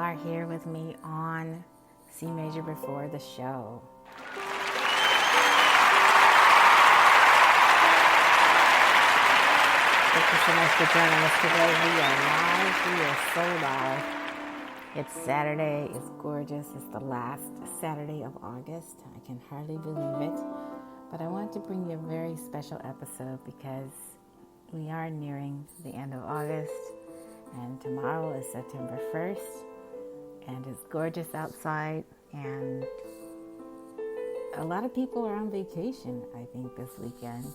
are here with me on C major before the show. Thank you so much for joining us today. We are live. We are so live. It's Saturday. It's gorgeous. It's the last Saturday of August. I can hardly believe it. But I wanted to bring you a very special episode because we are nearing the end of August. And tomorrow is September 1st. And it's gorgeous outside. And a lot of people are on vacation, I think, this weekend.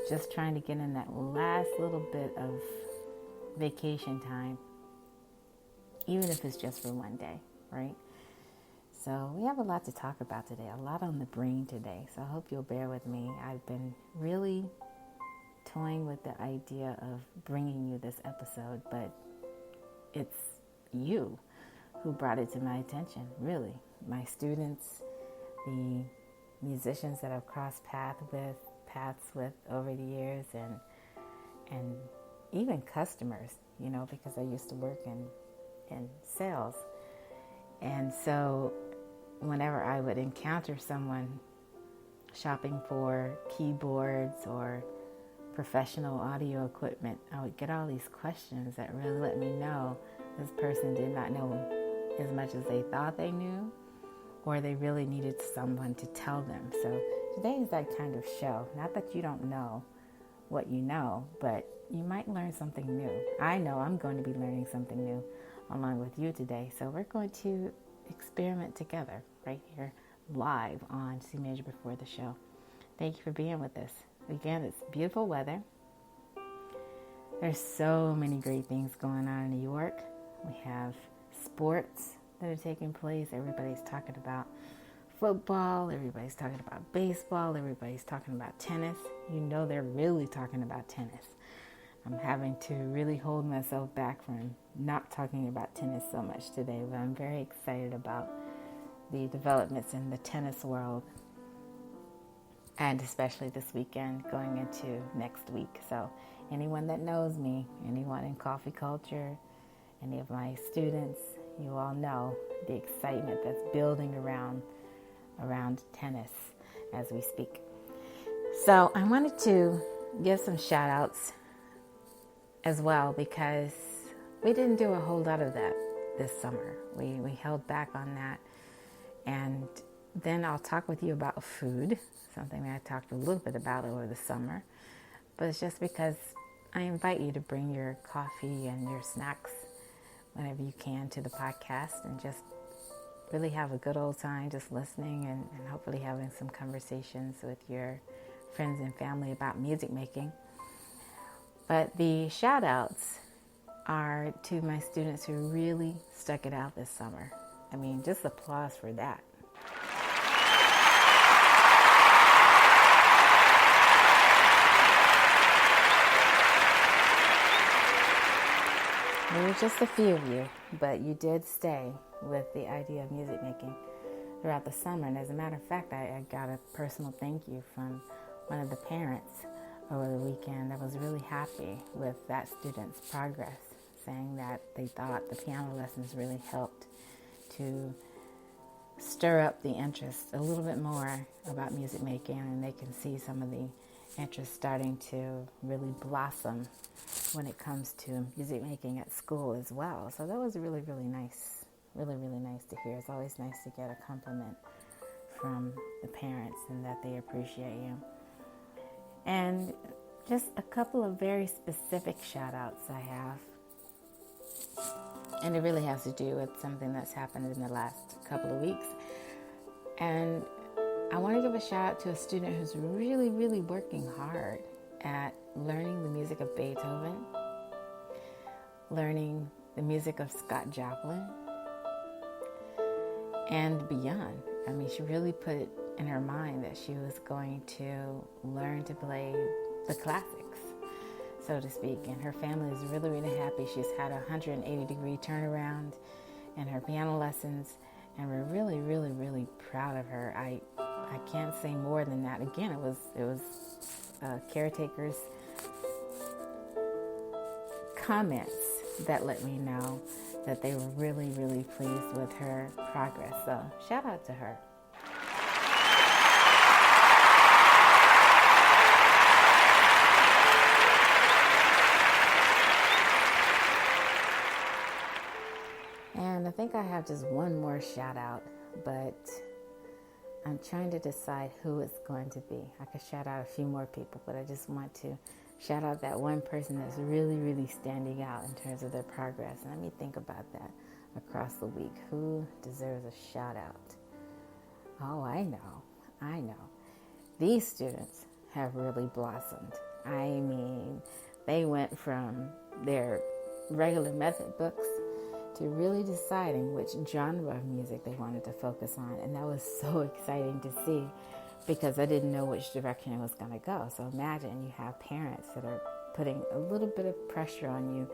Just trying to get in that last little bit of vacation time, even if it's just for one day, right? So we have a lot to talk about today, a lot on the brain today. So I hope you'll bear with me. I've been really toying with the idea of bringing you this episode, but it's you who brought it to my attention, really. My students, the musicians that I've crossed paths with over the years, and even customers, because I used to work in sales. And so whenever I would encounter someone shopping for keyboards or professional audio equipment, I would get all these questions that really let me know this person did not know as much as they thought they knew, or they really needed someone to tell them. So today is that kind of show. Not that you don't know what you know, but you might learn something new. I know I'm going to be learning something new along with you today. So we're going to experiment together right here live on C Major Before the Show. Thank you for being with us. Again, it's beautiful weather. There's so many great things going on in New York. We have sports that are taking place. Everybody's talking about football. Everybody's talking about baseball. Everybody's talking about tennis. They're really talking about tennis. I'm having to really hold myself back from not talking about tennis so much today, but I'm very excited about the developments in the tennis world, and especially this weekend going into next week. So anyone that knows me, anyone in coffee culture, any of my students, you all know the excitement that's building around tennis as we speak. So I wanted to give some shout outs as well, because we didn't do a whole lot of that this summer. We held back on that. And then I'll talk with you about food, something that I talked a little bit about over the summer. But it's just because I invite you to bring your coffee and your snacks whenever you can to the podcast and just really have a good old time just listening and hopefully having some conversations with your friends and family about music making. But the shout outs are to my students who really stuck it out this summer. I mean, just applause for that. There were just a few of you, but you did stay with the idea of music making throughout the summer. And as a matter of fact, I got a personal thank you from one of the parents over the weekend that was really happy with that student's progress, saying that they thought the piano lessons really helped to stir up the interest a little bit more about music making, and they can see some of the interest starting to really blossom when it comes to music making at school as well. So that was really, really nice. Really, really nice to hear. It's always nice to get a compliment from the parents and that they appreciate you. And just a couple of very specific shout outs I have. And it really has to do with something that's happened in the last couple of weeks. And I want to give a shout out to a student who's really, really working hard at learning the music of Beethoven, learning the music of Scott Joplin, and beyond. I mean, she really put it in her mind that she was going to learn to play the classics, so to speak. And her family is really, really happy. She's had a 180-degree turnaround in her piano lessons, and we're really, really, really proud of her. I can't say more than that. Again, it was caretakers' comments that let me know that they were really, really pleased with her progress. So shout out to her. And I think I have just one more shout out, but I'm trying to decide who it's going to be. I could shout out a few more people, but I just want to shout out that one person that's really, really standing out in terms of their progress. And let me think about that across the week. Who deserves a shout out? Oh, I know. These students have really blossomed. I mean, they went from their regular method books to really deciding which genre of music they wanted to focus on. And that was so exciting to see because I didn't know which direction it was going to go. So imagine you have parents that are putting a little bit of pressure on you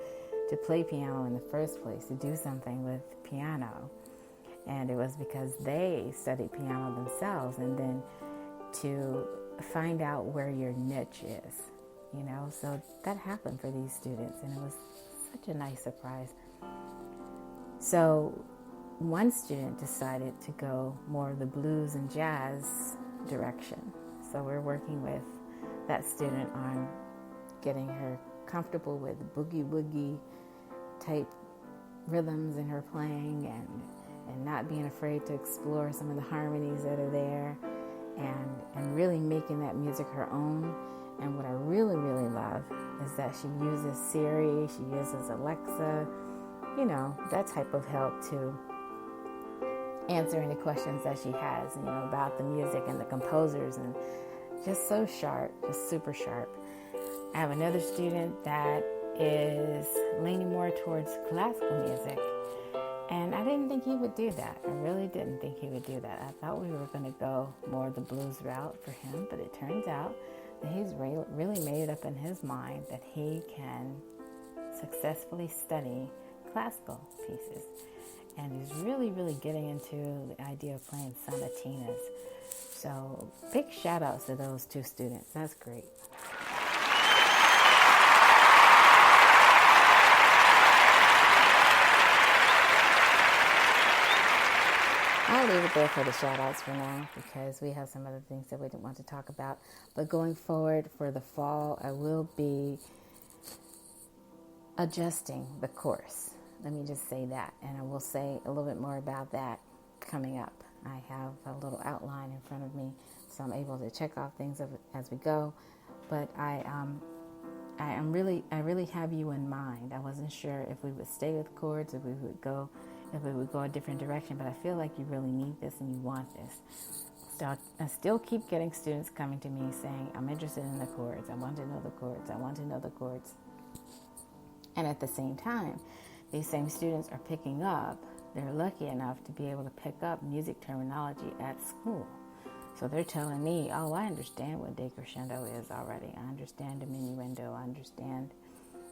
to play piano in the first place, to do something with piano. And it was because they studied piano themselves, and then to find out where your niche is, you know. So that happened for these students, and it was such a nice surprise. So one student decided to go more of the blues and jazz direction. So we're working with that student on getting her comfortable with boogie woogie type rhythms in her playing, and not being afraid to explore some of the harmonies that are there, and really making that music her own. And what I really, really love is that she uses Siri, she uses Alexa, you know, that type of help to answer any questions that she has, you know, about the music and the composers, and just so sharp, just super sharp. I have another student that is leaning more towards classical music, and I didn't think he would do that. I really didn't think he would do that. I thought we were going to go more the blues route for him, but it turns out that he's really made it up in his mind that he can successfully study classical pieces. And he's really, really getting into the idea of playing sonatinas. So big shout outs to those two students. That's great. I'll leave it there for the shout outs for now because we have some other things that we didn't want to talk about. But going forward for the fall, I will be adjusting the course. Let me just say that, and I will say a little bit more about that coming up. I have a little outline in front of me, so I'm able to check off things as we go. But I really have you in mind. I wasn't sure if we would stay with chords, if we would go a different direction. But I feel like you really need this and you want this. So I still keep getting students coming to me saying, "I'm interested in the chords. I want to know the chords. I want to know the chords." And at the same time, these same students are picking up, they're lucky enough to be able to pick up music terminology at school. So they're telling me, "Oh, I understand what decrescendo is already. I understand diminuendo. I understand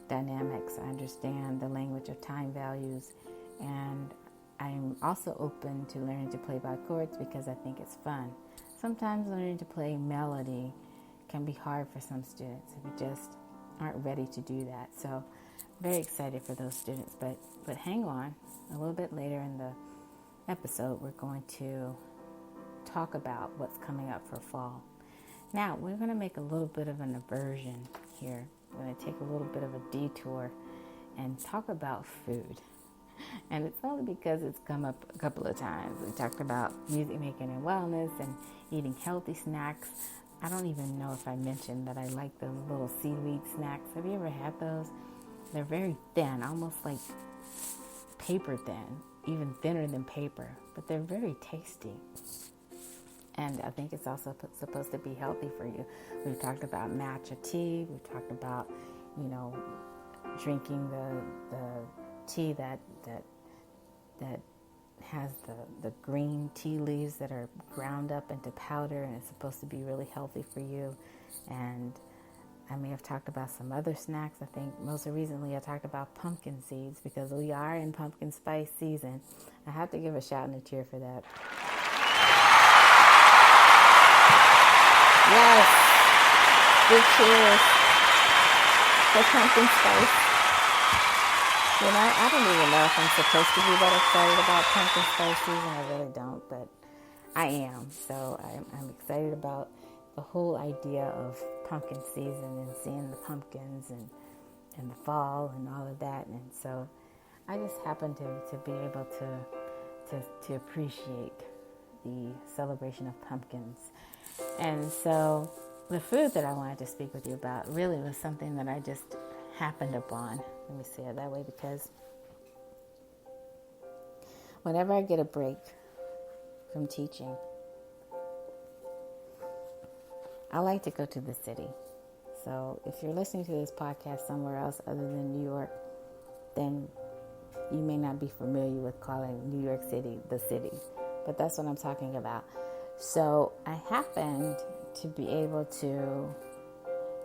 dynamics. I understand the language of time values. And I'm also open to learning to play by chords because I think it's fun." Sometimes learning to play melody can be hard for some students if you just aren't ready to do that. So very excited for those students, but hang on. A little bit later in the episode, we're going to talk about what's coming up for fall. Now, we're going to make a little bit of an aversion here. We're going to take a little bit of a detour and talk about food. And it's only because it's come up a couple of times. We talked about music making and wellness and eating healthy snacks. I don't even know if I mentioned that I like those little seaweed snacks. Have you ever had those? They're very thin, almost like paper thin, even thinner than paper, but they're very tasty. And I think it's also supposed to be healthy for you. We've talked about matcha tea. We've talked about, you know, drinking the tea that has the green tea leaves that are ground up into powder, and it's supposed to be really healthy for you. And I may have talked about some other snacks. I think most recently I talked about pumpkin seeds because we are in pumpkin spice season. I have to give a shout and a cheer for that. Yes! Big cheers for pumpkin spice. I don't even know if I'm supposed to be that excited about pumpkin spice season. I really don't, but I am. So I'm excited about the whole idea of pumpkin season and seeing the pumpkins and the fall and all of that. And so I just happen to be able to appreciate the celebration of pumpkins. And so the food that I wanted to speak with you about really was something that I just happened upon. Let me say it that way, because whenever I get a break from teaching, I like to go to the city. So if you're listening to this podcast somewhere else other than New York, then you may not be familiar with calling New York City the city. But that's what I'm talking about. So I happened to be able to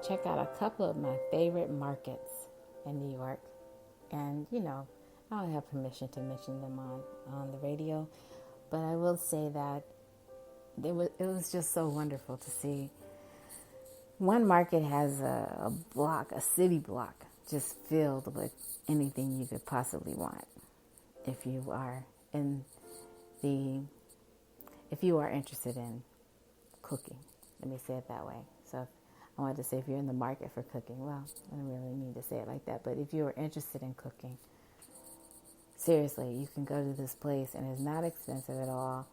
check out a couple of my favorite markets in New York. And, I don't have permission to mention them on the radio, but I will say that it was just so wonderful to see. One market has a city block, just filled with anything you could possibly want. If you are interested in cooking, let me say it that way. So I wanted to say if you're in the market for cooking, well, I don't really need to say it like that, but if you are interested in cooking, seriously, you can go to this place and it's not expensive at all.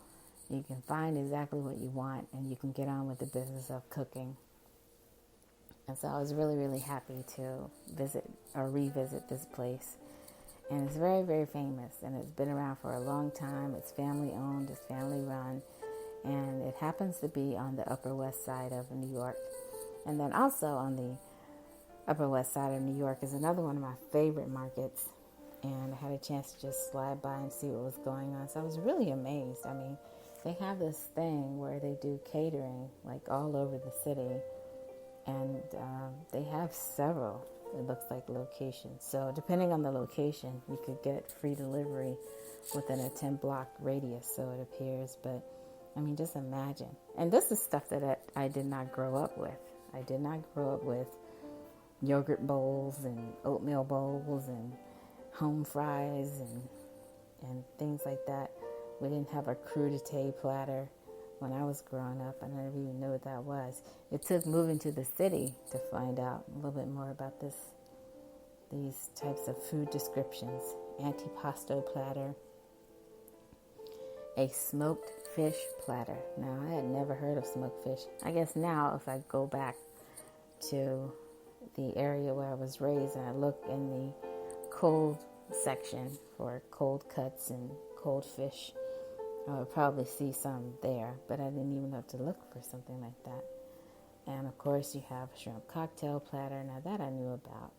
You can find exactly what you want and you can get on with the business of cooking. And so I was really, really happy to visit or revisit this place. And it's very, very famous, and it's been around for a long time. It's family owned, it's family run, and it happens to be on the Upper West Side of New York. And then also on the Upper West Side of New York is another one of my favorite markets. And I had a chance to just slide by and see what was going on. So I was really amazed. I mean, they have this thing where they do catering like all over the city. And they have several, it looks like, locations. So depending on the location, you could get free delivery within a 10-block radius, so it appears. But, I mean, just imagine. And this is stuff that I did not grow up with. I did not grow up with yogurt bowls and oatmeal bowls and home fries and things like that. We didn't have a crudité platter when I was growing up. I never even knew what that was. It took moving to the city to find out a little bit more about these types of food descriptions. Antipasto platter, a smoked fish platter. Now, I had never heard of smoked fish. I guess now if I go back to the area where I was raised and I look in the cold section for cold cuts and cold fish, I would probably see some there, but I didn't even have to look for something like that. And of course you have a shrimp cocktail platter. Now that I knew about,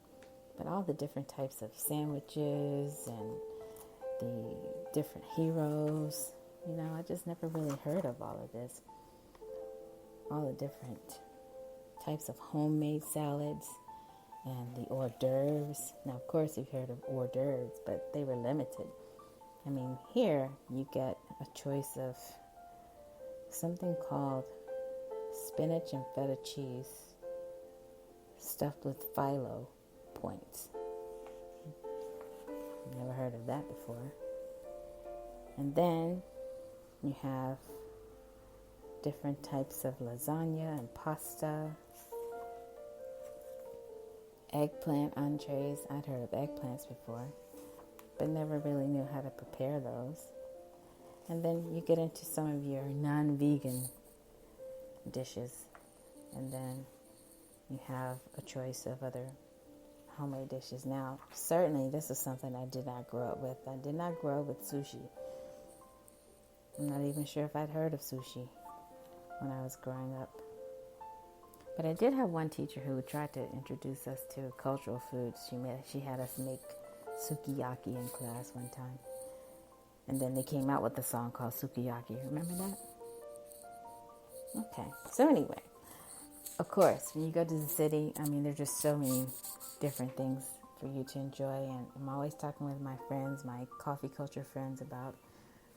but all the different types of sandwiches and the different heroes, I just never really heard of all of this. All the different types of homemade salads and the hors d'oeuvres. Now, of course, you've heard of hors d'oeuvres, but they were limited. I mean, here you get a choice of something called spinach and feta cheese stuffed with phyllo points. Never heard of that before. And then you have different types of lasagna and pasta, eggplant entrees. I'd heard of eggplants before, but never really knew how to prepare those. And then you get into some of your non-vegan dishes, and then you have a choice of other homemade dishes. Now, certainly this is something I did not grow up with. I did not grow up with sushi. I'm not even sure if I'd heard of sushi when I was growing up. But I did have one teacher who tried to introduce us to cultural foods. She had us make sukiyaki in class one time. And then they came out with a song called Sukiyaki. Remember that? Okay. So anyway, of course, when you go to the city, I mean, there's just so many different things for you to enjoy. And I'm always talking with my friends, my coffee culture friends, about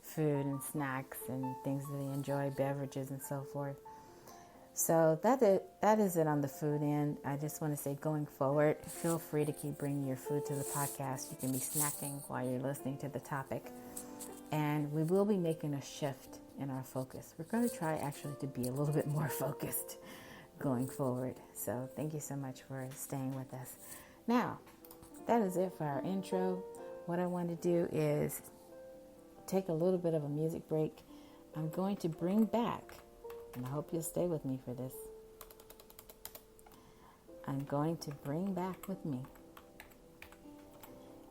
food and snacks and things that they enjoy, beverages and so forth. So that is it on the food end. I just want to say, going forward, feel free to keep bringing your food to the podcast. You can be snacking while you're listening to the topic. And we will be making a shift in our focus. We're going to try actually to be a little bit more focused going forward. So thank you so much for staying with us. Now, that is it for our intro. What I want to do is take a little bit of a music break. I'm going to bring back, and I hope you'll stay with me for this, I'm going to bring back with me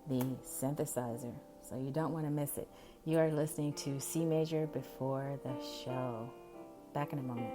the synthesizer. So you don't want to miss it. You are listening to C Major Before the Show. Back in a moment.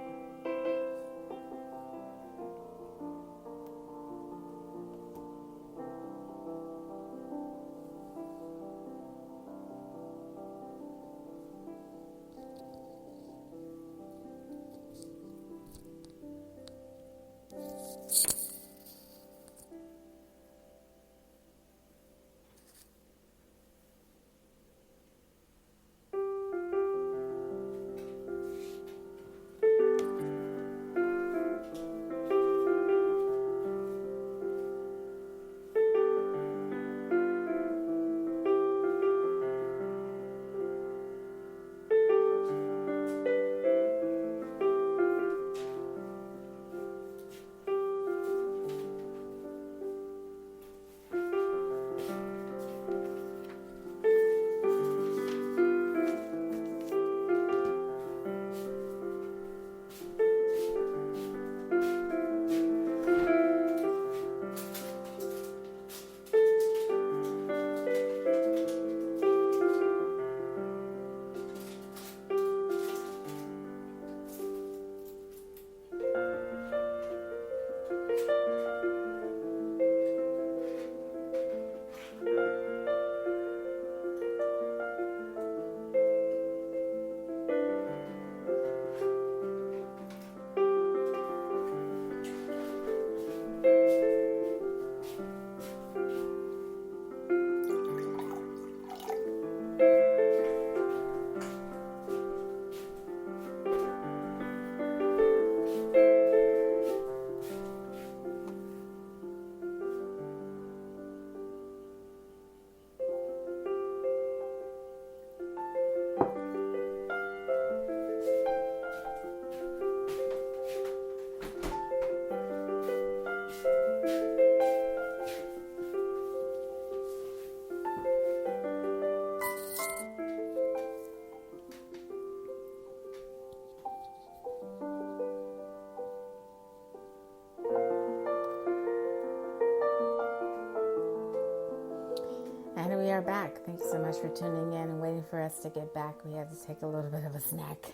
And we are back. Thanks so much for tuning in and waiting for us to get back. We had to take a little bit of a snack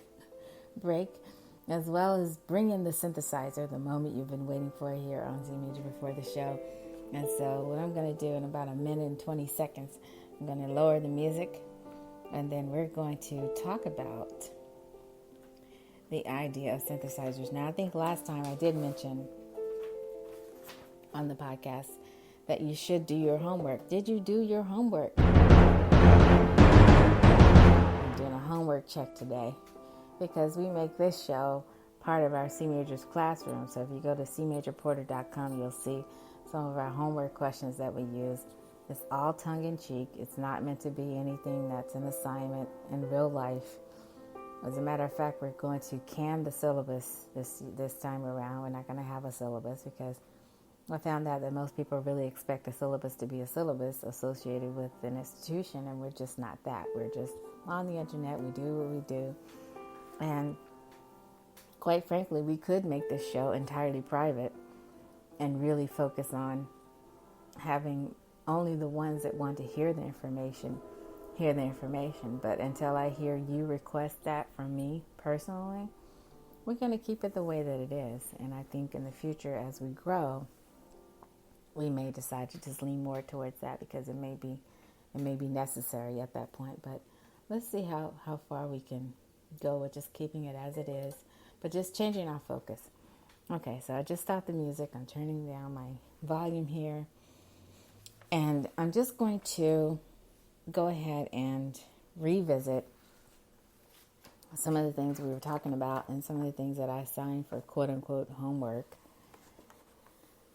break, as well as bring in the synthesizer, the moment you've been waiting for here on Z Major Before the Show. And so what I'm going to do in about a minute and 20 seconds, I'm going to lower the music, and then we're going to talk about the idea of synthesizers. Now, I think last time I did mention on the podcast that you should do your homework. Did you do your homework? I'm doing a homework check today because we make this show part of our C Major's classroom. So if you go to cmajorporter.com, you'll see some of our homework questions that we use. It's all tongue-in-cheek. It's not meant to be anything that's an assignment in real life. As a matter of fact, we're going to can the syllabus this time around. We're not going to have a syllabus because I found out that most people really expect a syllabus to be a syllabus associated with an institution, and we're just not that. We're just on the internet. We do what we do. And quite frankly, we could make this show entirely private and really focus on having only the ones that want to hear the information. But until I hear you request that from me personally, we're going to keep it the way that it is. And I think in the future, as we grow, we may decide to just lean more towards that because it may be necessary at that point. But let's see how far we can go with just keeping it as it is, but just changing our focus. Okay, so I just stopped the music. I'm turning down my volume here. And I'm just going to go ahead and revisit some of the things we were talking about and some of the things that I signed for quote unquote homework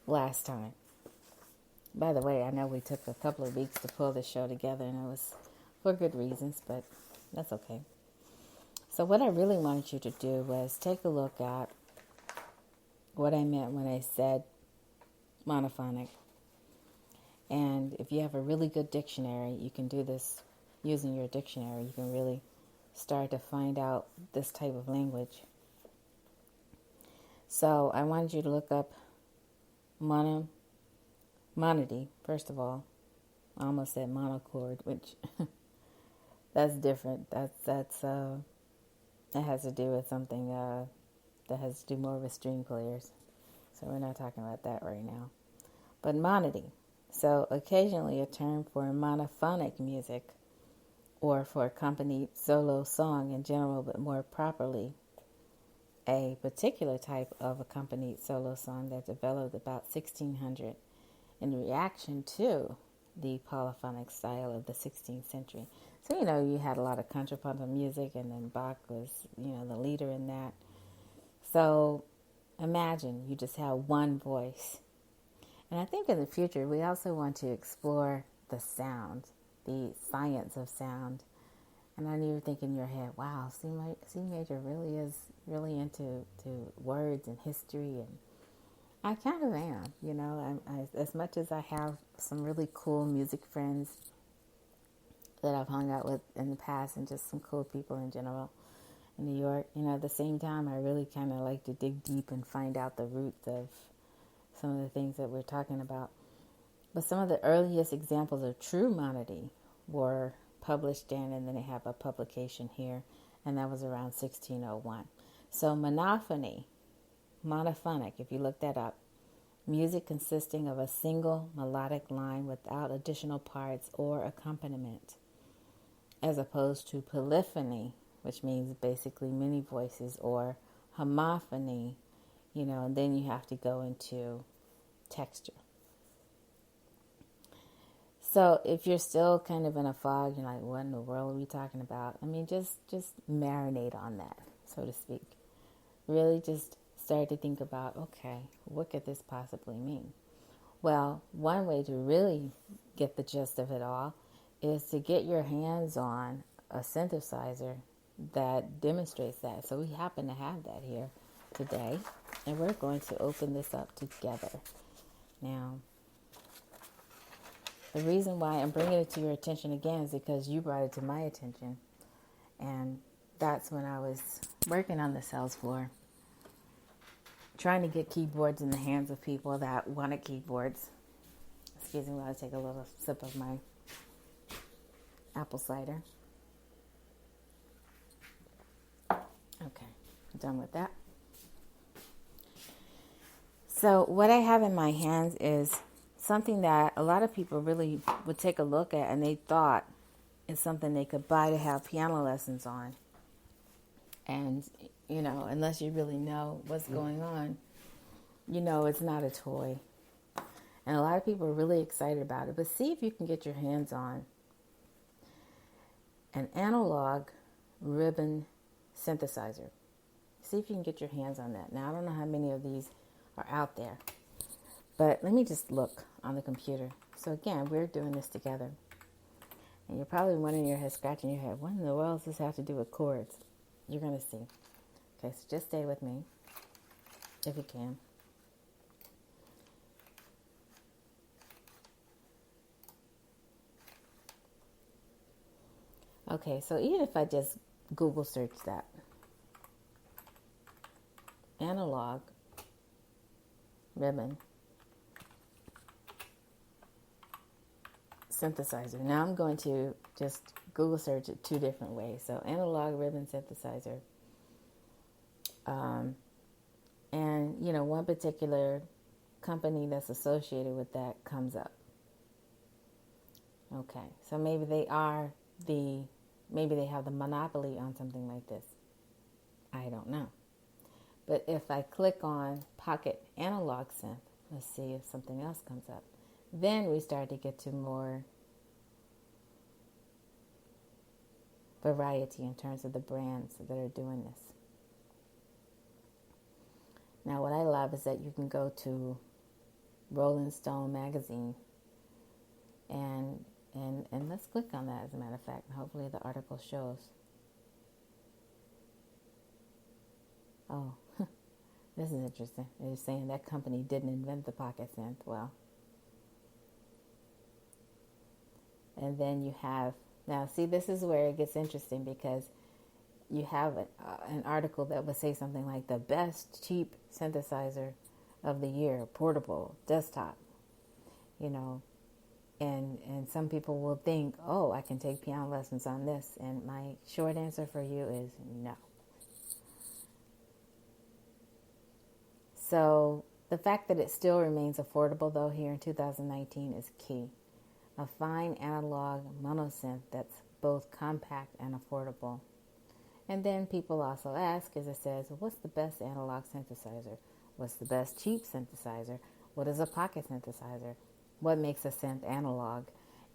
last time. By the way, I know we took a couple of weeks to pull this show together, and it was for good reasons, but that's okay. So what I really wanted you to do was take a look at what I meant when I said monophonic. And if you have a really good dictionary, you can do this using your dictionary. You can really start to find out this type of language. So I wanted you to look up monody, first of all. I almost said monochord, which that's different. That has to do with something that has to do more with string players. So we're not talking about that right now. But monody. So occasionally a term for monophonic music or for accompanied solo song in general, but more properly a particular type of accompanied solo song that developed about 1600 in reaction to the polyphonic style of the 16th century. So, you had a lot of contrapuntal music, and then Bach was, the leader in that. So imagine you just have one voice. And I think in the future, we also want to explore the sound, the science of sound. And I know you're thinking in your head, wow, C major really is really into words and history. And I kind of am, as much as I have some really cool music friends that I've hung out with in the past and just some cool people in general in New York, at the same time, I really kind of like to dig deep and find out the roots of some of the things that we're talking about. But some of the earliest examples of true monody were published in, and then they have a publication here, and that was around 1601. So monophonic, if you look that up, music consisting of a single melodic line without additional parts or accompaniment, as opposed to polyphony, which means basically many voices, or homophony, and then you have to go into texture. So if you're still kind of in a fog, you're like, what in the world are we talking about? I mean, just marinate on that, so to speak. Really just start to think about, okay, what could this possibly mean? Well, one way to really get the gist of it all is to get your hands on a synthesizer that demonstrates that. So we happen to have that here today, and we're going to open this up together. Now, the reason why I'm bringing it to your attention again is because you brought it to my attention. And that's when I was working on the sales floor, trying to get keyboards in the hands of people that wanted keyboards. Excuse me while I take a little sip of my apple cider. Okay, I'm done with that. So what I have in my hands is something that a lot of people really would take a look at, and they thought it's something they could buy to have piano lessons on. And, unless you really know what's going on, it's not a toy. And a lot of people are really excited about it. But see if you can get your hands on an analog ribbon synthesizer. See if you can get your hands on that. Now, I don't know how many of these are out there, but let me just look on the computer. So again, we're doing this together. And you're probably wondering in your head, scratching your head, what in the world does this have to do with chords? You're going to see. Okay, so just stay with me, if you can. Okay, so even if I just Google search that, analog ribbon synthesizer. Now I'm going to just Google search it two different ways. So analog ribbon synthesizer. And, one particular company that's associated with that comes up. Okay, so maybe they have the monopoly on something like this. I don't know. But if I click on Pocket Analog Synth, let's see if something else comes up. Then we start to get to more variety in terms of the brands that are doing this. Now, what I love is that you can go to Rolling Stone magazine and let's click on that, as a matter of fact, and hopefully the article shows. Oh, this is interesting. They're saying that company didn't invent the pocket synth. Well, and then you have, now see, this is where it gets interesting, because you have an article that would say something like the best cheap synthesizer of the year, portable, desktop, you know, and some people will think, oh, I can take piano lessons on this. And my short answer for you is no. So the fact that it still remains affordable, though, here in 2019 is key. A fine analog monosynth that's both compact and affordable. And then people also ask, as it says, what's the best analog synthesizer? What's the best cheap synthesizer? What is a pocket synthesizer? What makes a synth analog?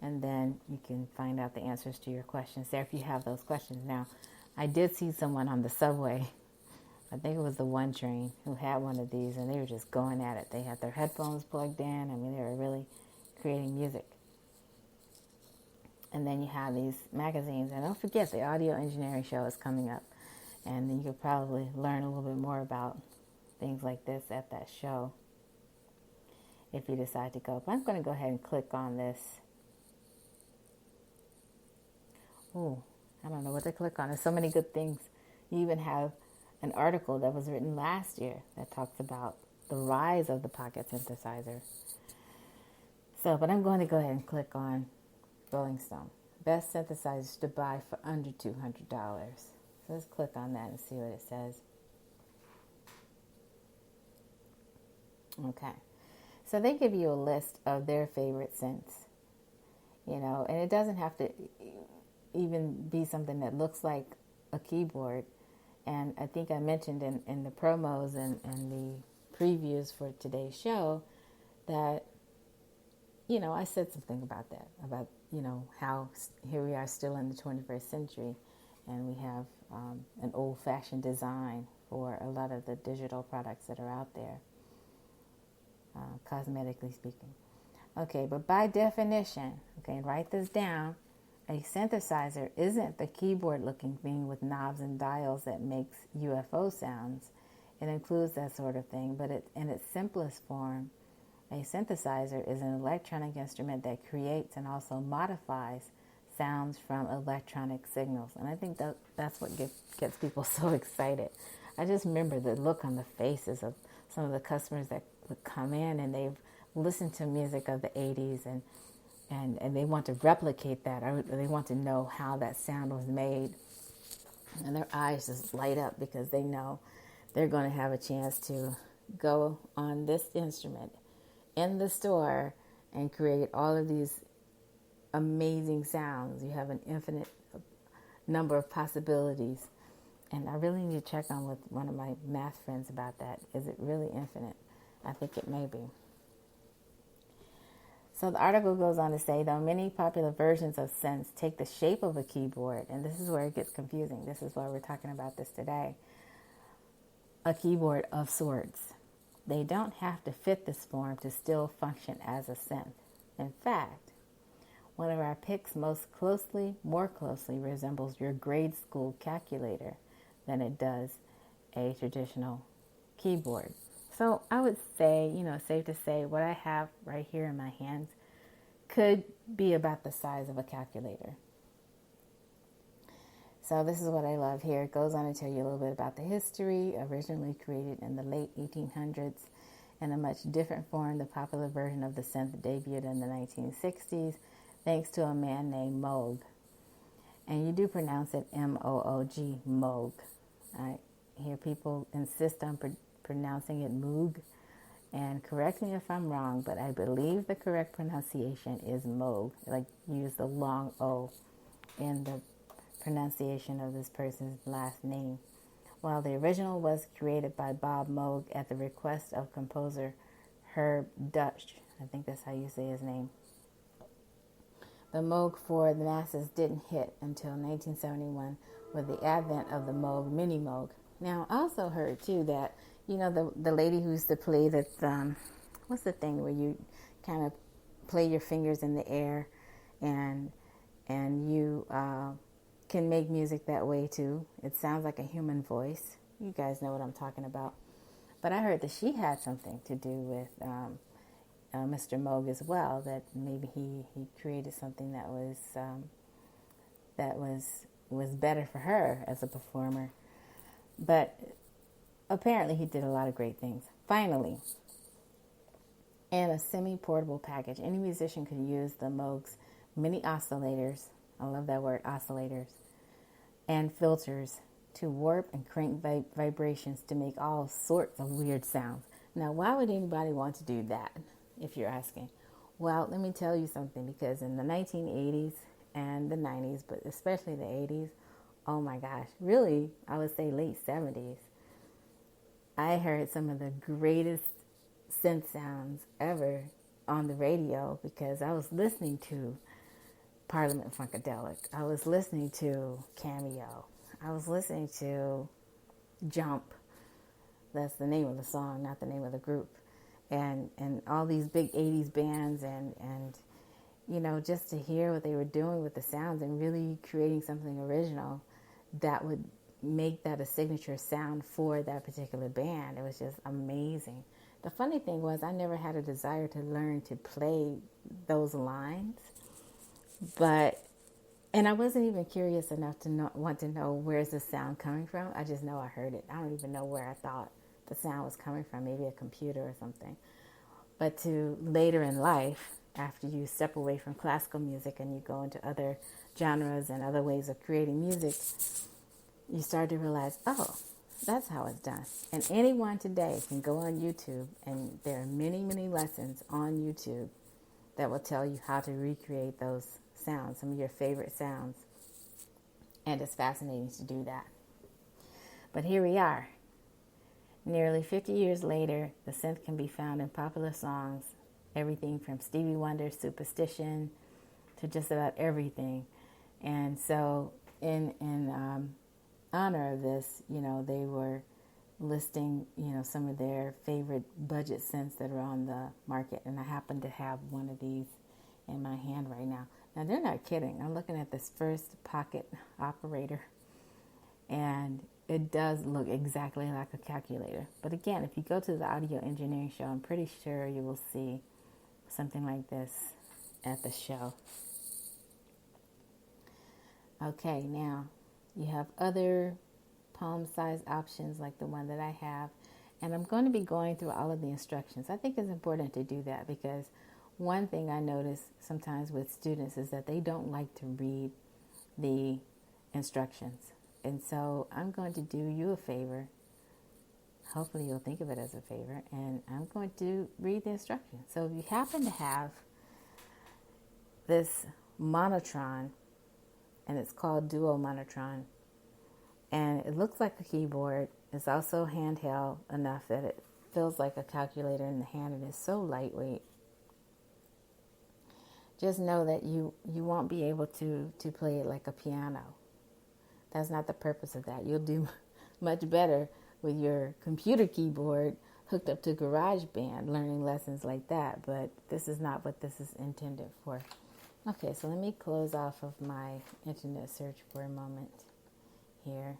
And then you can find out the answers to your questions there if you have those questions. Now, I did see someone on the subway, I think it was the one train, who had one of these, and they were just going at it. They had their headphones plugged in. I mean, they were really creating music. And then you have these magazines. And don't forget, the audio engineering show is coming up. And you could probably learn a little bit more about things like this at that show if you decide to go. But I'm going to go ahead and click on this. Ooh, I don't know what to click on. There's so many good things. You even have an article that was written last year that talks about the rise of the pocket synthesizer. So, but I'm going to go ahead and click on Rolling Stone. Best synthesizers to buy for under $200. So let's click on that and see what it says. Okay. So they give you a list of their favorite synths. You know, and it doesn't have to even be something that looks like a keyboard. And I think I mentioned in the promos and the previews for today's show that, you know, I said something about that, about, you know, how here we are still in the 21st century and we have an old-fashioned design for a lot of the digital products that are out there, cosmetically speaking. Okay, but by definition, okay, write this down, a synthesizer isn't the keyboard-looking thing with knobs and dials that makes UFO sounds. It includes that sort of thing, but in its simplest form, a synthesizer is an electronic instrument that creates and also modifies sounds from electronic signals. And I think that's what gets people so excited. I just remember the look on the faces of some of the customers that would come in and they've listened to music of the 80s and they want to replicate that, or they want to know how that sound was made. And their eyes just light up because they know they're going to have a chance to go on this instrument in the store and create all of these amazing sounds. You have an infinite number of possibilities. And I really need to check on with one of my math friends about that. Is it really infinite? I think it may be. So the article goes on to say, though many popular versions of synths take the shape of a keyboard, and this is where it gets confusing. This is why we're talking about this today. A keyboard of sorts. They don't have to fit this form to still function as a synth. In fact, one of our picks more closely resembles your grade school calculator than it does a traditional keyboard. So I would say, you know, safe to say what I have right here in my hands could be about the size of a calculator. So this is what I love here. It goes on to tell you a little bit about the history. Originally created in the late 1800s in a much different form, the popular version of the synth debuted in the 1960s thanks to a man named Moog. And you do pronounce it M-O-O-G, Moog. I hear people insist on pronouncing it Moog. And correct me if I'm wrong, but I believe the correct pronunciation is Moog. Like, use the long O in the pronunciation of this person's last name. While the original was created by Bob Moog at the request of composer Herb Dutch. I think that's how you say his name. the Moog for the masses didn't hit until 1971 with the advent of the Moog, Mini Moog. Now, I also heard too that, the lady who used to play that, what's the thing where you kind of play your fingers in the air and you can make music that way too. It sounds like a human voice. You guys know what I'm talking about. But I heard that she had something to do with Mr. Moog as well. That maybe he created something that was better for her as a performer. But apparently he did a lot of great things. Finally, in a semi-portable package, any musician could use the Moog's mini oscillators. I love that word, oscillators, and filters to warp and crank vibrations to make all sorts of weird sounds. Now, why would anybody want to do that, if you're asking? Well, let me tell you something, because in the 1980s and the 90s, but especially the 80s, oh my gosh, really, I would say late 70s, I heard some of the greatest synth sounds ever on the radio, because I was listening to Parliament Funkadelic. I was listening to Cameo. I was listening to Jump. That's the name of the song, not the name of the group. And all these big 80s bands and just to hear what they were doing with the sounds and really creating something original that would make that a signature sound for that particular band. It was just amazing. The funny thing was, I never had a desire to learn to play those lines, and I wasn't even curious enough to want to know where's the sound coming from. I just know I heard it. I don't even know where I thought the sound was coming from, maybe a computer or something. But to later in life, after you step away from classical music and you go into other genres and other ways of creating music, you start to realize, oh, that's how it's done. And anyone today can go on YouTube, and there are many, many lessons on YouTube that will tell you how to recreate those sounds, some of your favorite sounds. And it's fascinating to do that. But here we are. Nearly 50 years later, the synth can be found in popular songs, everything from Stevie Wonder's Superstition to just about everything. And so in honor of this, they were listing, some of their favorite budget synths that are on the market. And I happen to have one of these in my hand right now. Now, they're not kidding. I'm looking at this first pocket operator, and it does look exactly like a calculator. But again, if you go to the audio engineering show, I'm pretty sure you will see something like this at the show. Okay, now you have other palm-sized options like the one that I have. And I'm going to be going through all of the instructions. I think it's important to do that, because one thing I notice sometimes with students is that they don't like to read the instructions. And so I'm going to do you a favor. Hopefully you'll think of it as a favor. And I'm going to read the instructions. So if you happen to have this monotron, and it's called Duo Monotron, and it looks like a keyboard. It's also handheld enough that it feels like a calculator in the hand, and it's so lightweight. Just know that you won't be able to play it like a piano. That's not the purpose of that. You'll do much better with your computer keyboard hooked up to GarageBand, learning lessons like that. But this is not what this is intended for. Okay, so let me close off of my internet search for a moment here.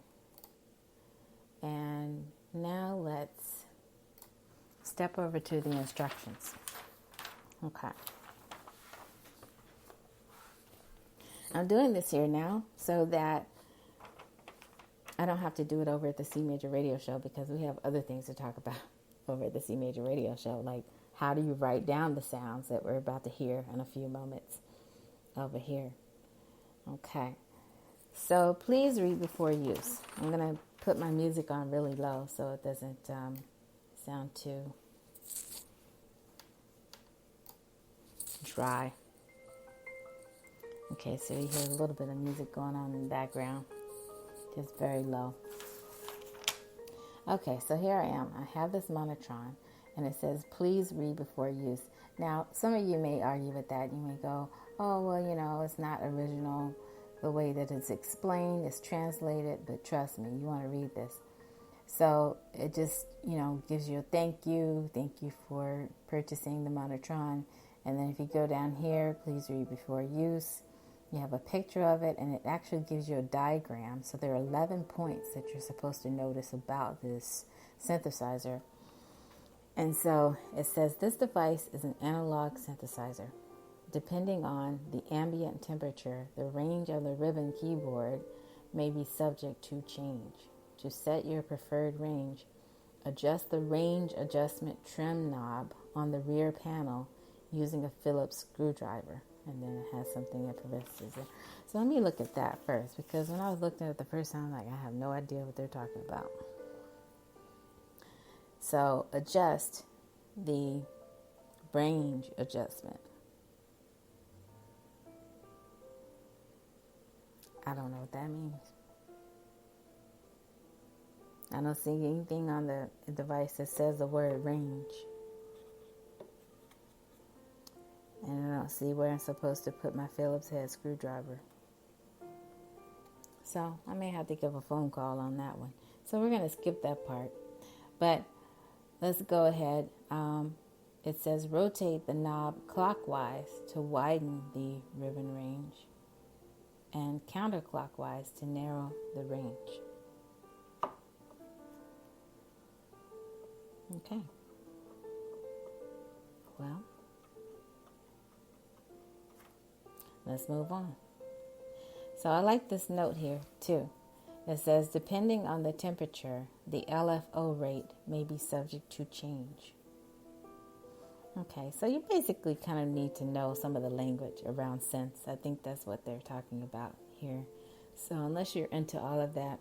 And now let's step over to the instructions. Okay. I'm doing this here now so that I don't have to do it over at the C Major Radio Show, because we have other things to talk about over at the C Major Radio Show, like how do you write down the sounds that we're about to hear in a few moments over here. Okay, so please read before use. I'm going to put my music on really low so it doesn't sound too dry. Okay, so you hear a little bit of music going on in the background, just very low. Okay, so here I am. I have this monotron, and it says, please read before use. Now, some of you may argue with that. You may go, oh, well, it's not original the way that it's explained, it's translated, but trust me, you want to read this. So it just, gives you a thank you for purchasing the Monotron. And then if you go down here, please read before use. You have a picture of it, and it actually gives you a diagram. So there are 11 points that you're supposed to notice about this synthesizer. And so it says this device is an analog synthesizer. Depending on the ambient temperature, the range of the ribbon keyboard may be subject to change. To set your preferred range, adjust the range adjustment trim knob on the rear panel using a Phillips screwdriver. And then it has something in parentheses. So let me look at that first, because when I was looking at it the first time, I have no idea what they're talking about. So adjust the range adjustment. I don't know what that means. I don't see anything on the device that says the word range. And I don't see where I'm supposed to put my Phillips head screwdriver. So I may have to give a phone call on that one. So we're going to skip that part. But let's go ahead. It says rotate the knob clockwise to widen the ribbon range and counterclockwise to narrow the range. Okay. Well, let's move on. So I like this note here too. It says, depending on the temperature, the LFO rate may be subject to change. Okay, so you basically kind of need to know some of the language around synths. I think that's what they're talking about here. So unless you're into all of that,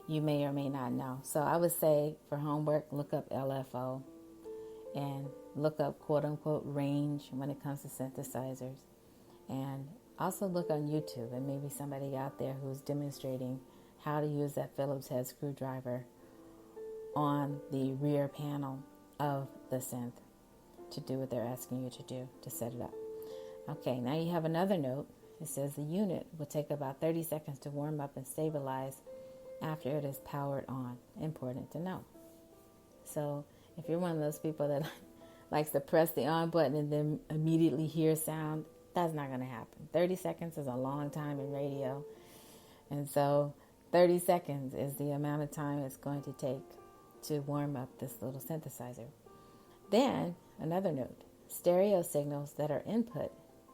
you may or may not know. So I would say for homework, look up LFO and look up quote-unquote range when it comes to synthesizers. And also look on YouTube, and maybe somebody out there who's demonstrating how to use that Phillips head screwdriver on the rear panel of the synth to do what they're asking you to do to set it up. Okay, now you have another note. It says the unit will take about 30 seconds to warm up and stabilize after it is powered on. Important to know. So if you're one of those people that likes to press the on button and then immediately hear sound, that's not going to happen. 30 seconds is a long time in radio. And so 30 seconds is the amount of time it's going to take to warm up this little synthesizer. Then, another note, stereo signals that are input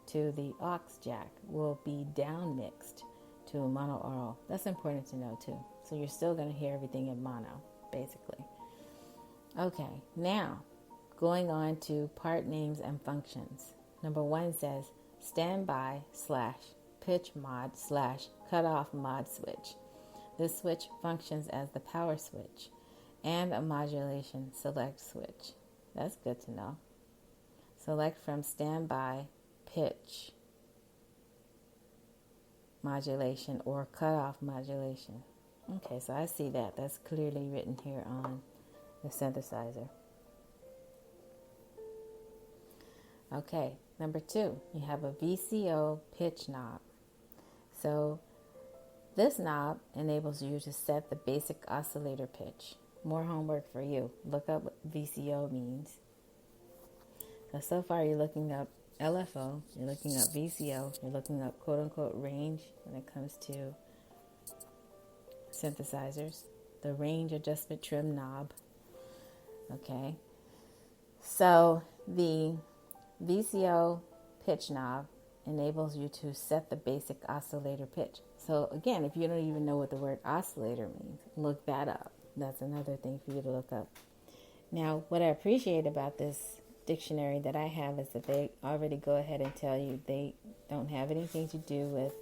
to the aux jack will be down mixed to a mono-aural. That's important to know too. So you're still going to hear everything in mono, basically. Okay, now going on to part names and functions. Number 1 says standby / pitch mod / cutoff mod switch. This switch functions as the power switch and a modulation select switch. That's good to know. Select from standby, pitch modulation, or cutoff modulation. Okay, so I see that. That's clearly written here on the synthesizer. Okay, number 2, you have a VCO pitch knob. So this knob enables you to set the basic oscillator pitch. More homework for you. Look up what VCO means. So far you're looking up LFO, you're looking up VCO, you're looking up quote-unquote range when it comes to synthesizers, the range adjustment trim knob. Okay, so the VCO pitch knob enables you to set the basic oscillator pitch. So again, if you don't even know what the word oscillator means, look that up. That's another thing for you to look up. Now, what I appreciate about this dictionary that I have is that they already go ahead and tell you they don't have anything to do with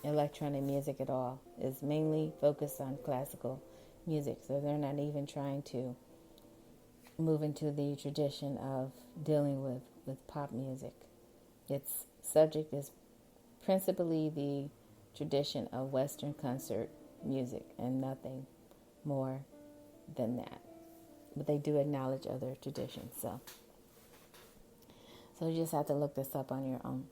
electronic music at all. It's mainly focused on classical music. So they're not even trying to move into the tradition of dealing with pop music. Its subject is principally the tradition of Western concert music and nothing more than that. But they do acknowledge other traditions. So So you just have to look this up on your own.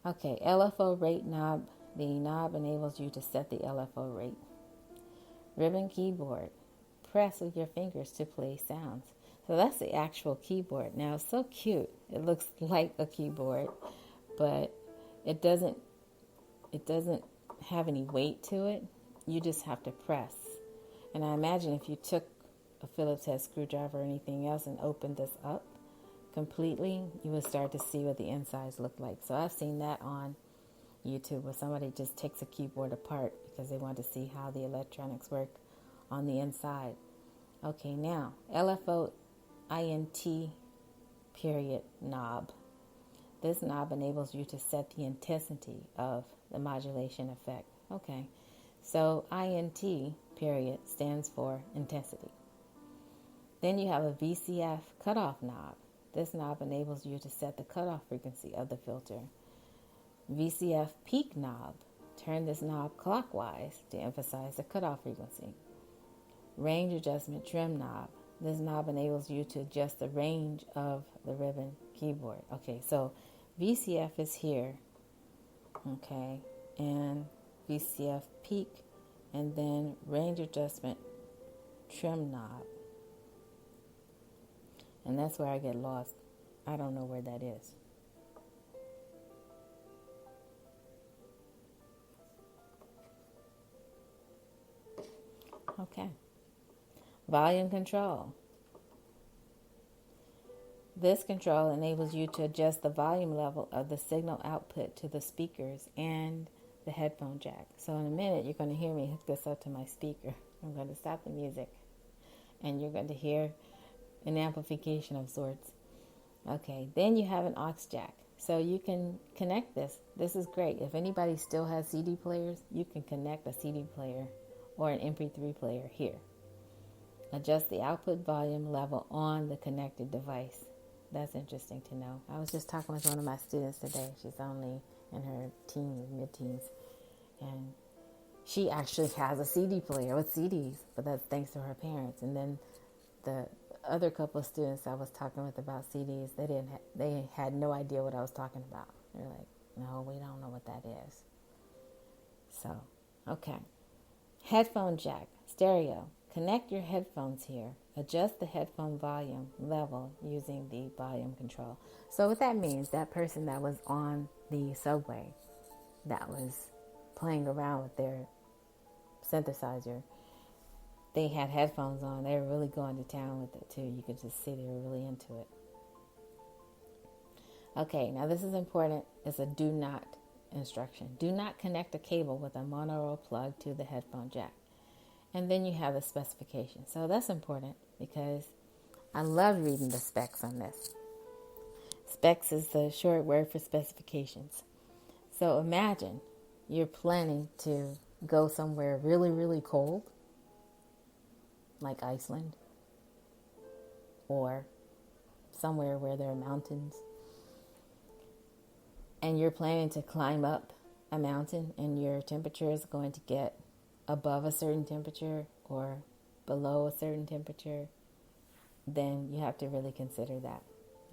Okay, LFO rate knob. The knob enables you to set the LFO rate. Ribbon keyboard. Press with your fingers to play sounds. So that's the actual keyboard. Now it's so cute. It looks like a keyboard, but it doesn't have any weight to it. You just have to press. And I imagine if you took a Phillips head screwdriver or anything else and opened this up completely, you would start to see what the insides look like. So I've seen that on YouTube where somebody just takes a keyboard apart because they want to see how the electronics work on the inside. Okay, now LFO INT period knob. This knob enables you to set the intensity of the modulation effect. Okay, so INT period stands for intensity. Then you have a VCF cutoff knob. This knob enables you to set the cutoff frequency of the filter. VCF peak knob. Turn this knob clockwise to emphasize the cutoff frequency. Range adjustment trim knob. This knob enables you to adjust the range of the ribbon keyboard. Okay, so VCF is here. Okay, and VCF peak, and then range adjustment trim knob. And that's where I get lost. I don't know where that is. Okay. Volume control. This control enables you to adjust the volume level of the signal output to the speakers and the headphone jack. So in a minute, you're going to hear me hook this up to my speaker. I'm going to stop the music, and you're going to hear an amplification of sorts. Okay, then you have an aux jack. So you can connect this. This is great. If anybody still has CD players, you can connect a CD player or an MP3 player here. Adjust the output volume level on the connected device. That's interesting to know. I was just talking with one of my students today. She's only in her teens, mid-teens, and she actually has a CD player with CDs, but that's thanks to her parents. And then the other couple of students I was talking with about CDs, they had no idea what I was talking about. They're like, no, we don't know what that is. So, okay. Headphone jack, stereo. Connect your headphones here. Adjust the headphone volume level using the volume control. So what that means, that person that was on the subway that was playing around with their synthesizer, they had headphones on. They were really going to town with it too. You could just see they were really into it. Okay, now this is important. It's a do not instruction. Do not connect a cable with a monaural plug to the headphone jack. And then you have the specification. So that's important because I love reading the specs on this. Specs is the short word for specifications. So imagine you're planning to go somewhere really, really cold, like Iceland, or somewhere where there are mountains, and you're planning to climb up a mountain and your temperature is going to get above a certain temperature or below a certain temperature, then you have to really consider that.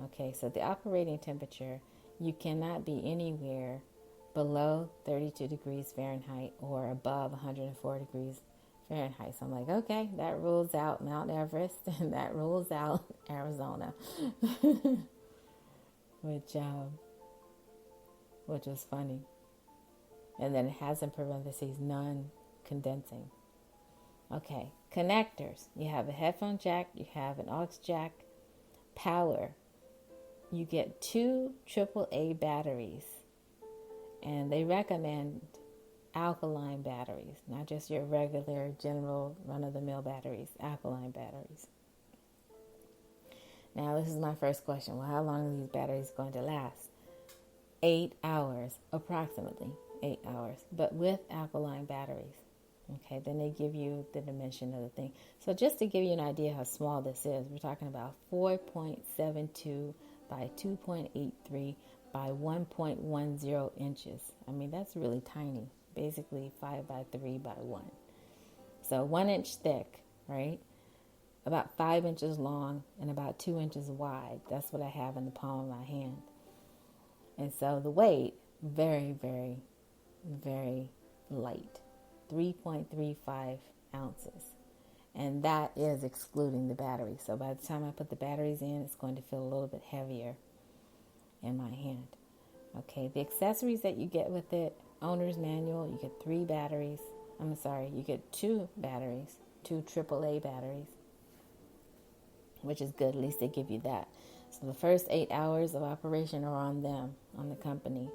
Okay, so the operating temperature, you cannot be anywhere below 32 degrees Fahrenheit or above 104 degrees Fahrenheit. So I'm like, okay, that rules out Mount Everest and that rules out Arizona, which was funny. And then it has in parentheses, non-condensing. Okay, connectors. You have a headphone jack, you have an aux jack. Power. You get 2 AAA batteries, and they recommend alkaline batteries, not just your regular general run-of-the-mill batteries, alkaline batteries. Now, this is my first question. Well, how long are these batteries going to last? 8 hours, approximately 8 hours, but with alkaline batteries. Okay, then they give you the dimension of the thing. So just to give you an idea how small this is, we're talking about 4.72 by 2.83 by 1.10 inches. I mean, that's really tiny. Basically 5 by 3 by 1. So 1 inch thick, right? About 5 inches long and about 2 inches wide. That's what I have in the palm of my hand. And so the weight, very, very, very light, 3.35 ounces. And that is excluding the battery. So by the time I put the batteries in, it's going to feel a little bit heavier in my hand. Okay, the accessories that you get with it, owner's manual, you get 3 batteries. You get 2 batteries, 2 AAA batteries, which is good. At least they give you that. So the first 8 hours of operation are on them, on the company.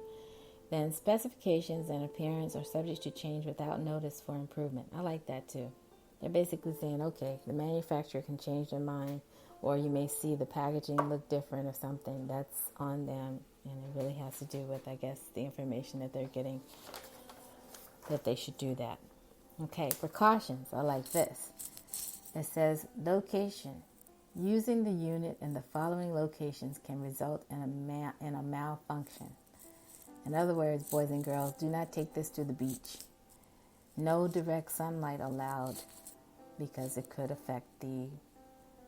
Then specifications and appearance are subject to change without notice for improvement. I like that too. They're basically saying, okay, the manufacturer can change their mind, or you may see the packaging look different or something. That's on them, and it really has to do with, I guess, the information that they're getting, that they should do that. Okay, precautions. I like this. It says, location. Using the unit in the following locations can result in a malfunction. In other words, boys and girls, do not take this to the beach. No direct sunlight allowed, because it could affect the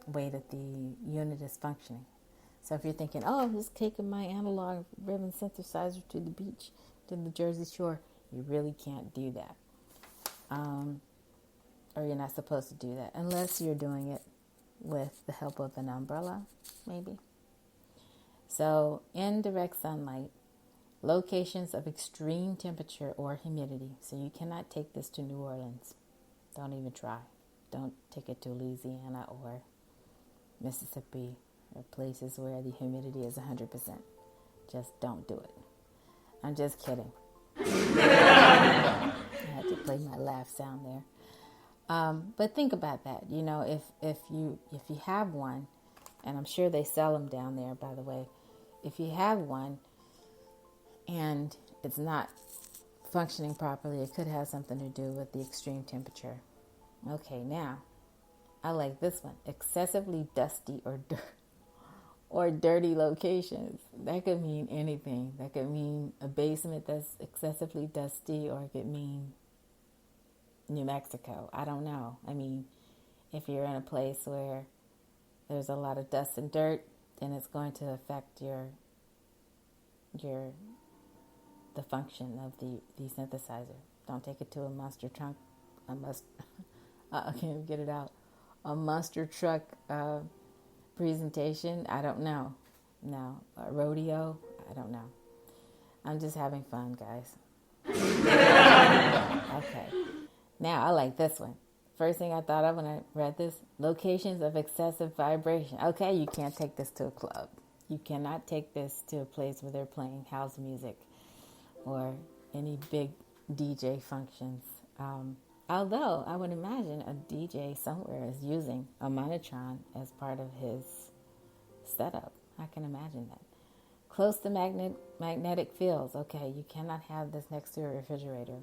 way that the unit is functioning. So if you're thinking, oh, I'm just taking my analog ribbon synthesizer to the beach, to the Jersey Shore, you really can't do that. Or you're not supposed to do that unless you're doing it with the help of an umbrella, maybe. So indirect sunlight, locations of extreme temperature or humidity. So you cannot take this to New Orleans. Don't even try. Don't take it to Louisiana or Mississippi or places where the humidity is 100%. Just don't do it. I'm just kidding. I had to play my laugh sound there. But think about that. You know, if you have one, and I'm sure they sell them down there, by the way. If you have one and it's not functioning properly, it could have something to do with the extreme temperature. Okay, now, I like this one. Excessively dusty or dirty locations. That could mean anything. That could mean a basement that's excessively dusty, or it could mean New Mexico. I don't know. I mean, if you're in a place where there's a lot of dust and dirt, then it's going to affect the function of the synthesizer. Don't take it to a monster truck. I can't get it out. A monster truck presentation. I don't know. No, a rodeo. I don't know. I'm just having fun, guys. Okay. Now, I like this one. First thing I thought of when I read this, locations of excessive vibration. Okay, you can't take this to a club. You cannot take this to a place where they're playing house music or any big DJ functions. Although I would imagine a DJ somewhere is using a monotron as part of his setup. I can imagine that. Close to magnetic fields. Okay, you cannot have this next to a refrigerator.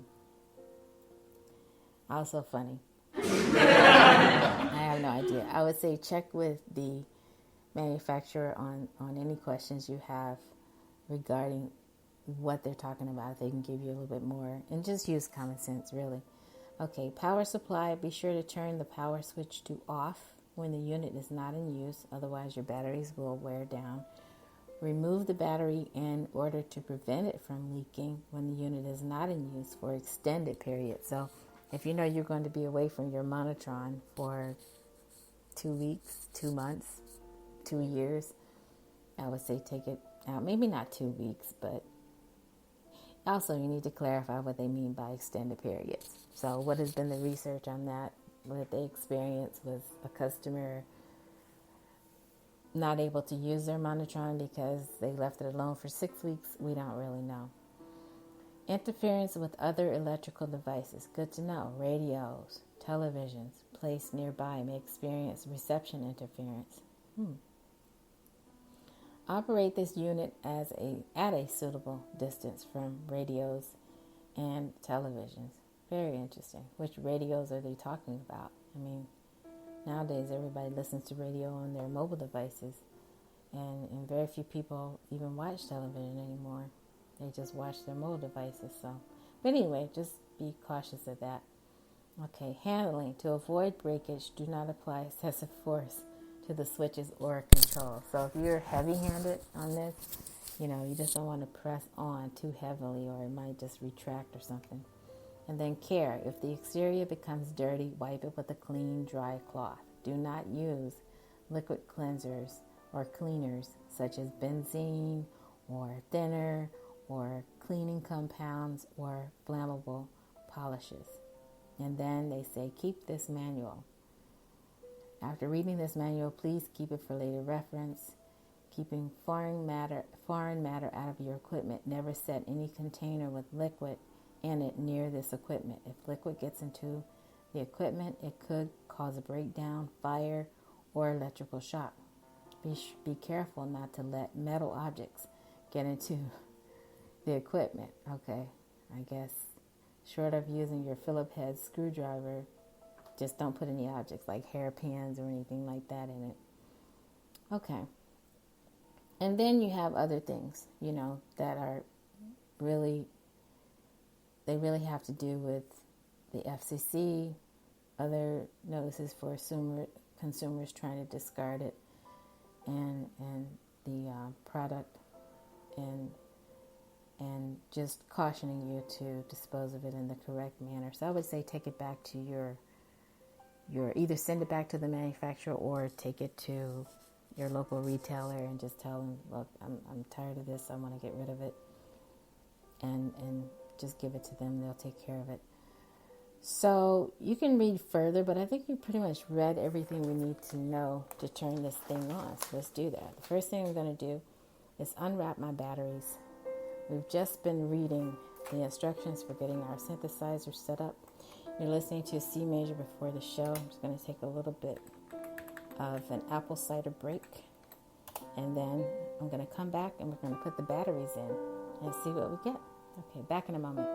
Also funny. I have no idea. I would say check with the manufacturer on any questions you have regarding what they're talking about. If they can give you a little bit more. And just use common sense, really. Okay, power supply. Be sure to turn the power switch to off when the unit is not in use. Otherwise, your batteries will wear down. Remove the battery in order to prevent it from leaking when the unit is not in use for extended periods. So if you know you're going to be away from your monotron for 2 weeks, 2 months, 2 years, I would say take it out. Maybe not 2 weeks, but also you need to clarify what they mean by extended periods. So what has been the research on that? What they experienced was a customer not able to use their monotron because they left it alone for 6 weeks. We don't really know. Interference with other electrical devices. Good to know. Radios, televisions placed nearby may experience reception interference. Operate this unit at a suitable distance from radios and televisions. Very interesting. Which radios are they talking about? I mean, nowadays everybody listens to radio on their mobile devices, and very few people even watch television anymore. They just watch their mobile devices. So, but anyway, just be cautious of that. Okay, handling. To avoid breakage, do not apply excessive force to the switches or control. So if you're heavy-handed on this, You just don't want to press on too heavily or it might just retract or something. And then care. If the exterior becomes dirty, wipe it with a clean, dry cloth. Do not use liquid cleansers or cleaners such as benzene or thinner or cleaning compounds or flammable polishes. And then they say, keep this manual. After reading this manual, please keep it for later reference. Keeping foreign matter out of your equipment. Never set any container with liquid in it near this equipment. If liquid gets into the equipment, it could cause a breakdown, fire, or electrical shock. Be careful not to let metal objects get into the equipment. Okay, I guess short of using your Phillips head screwdriver, just don't put any objects like hairpins or anything like that in it. Okay. And then you have other things, that are they really have to do with the FCC, other notices for consumers trying to discard it, and the product, and just cautioning you to dispose of it in the correct manner. So I would say take it back to your either send it back to the manufacturer or take it to your local retailer and just tell them, look, I'm tired of this. I want to get rid of it, and just give it to them. They'll take care of it. So you can read further, but I think we pretty much read everything we need to know to turn this thing on. So let's do that. The first thing I'm going to do is unwrap my batteries. We've just been reading the instructions for getting our synthesizer set up. You're listening to a C major before the show. I'm just going to take a little bit of an apple cider break, and then I'm going to come back and we're going to put the batteries in and see what we get. Okay, back in a moment.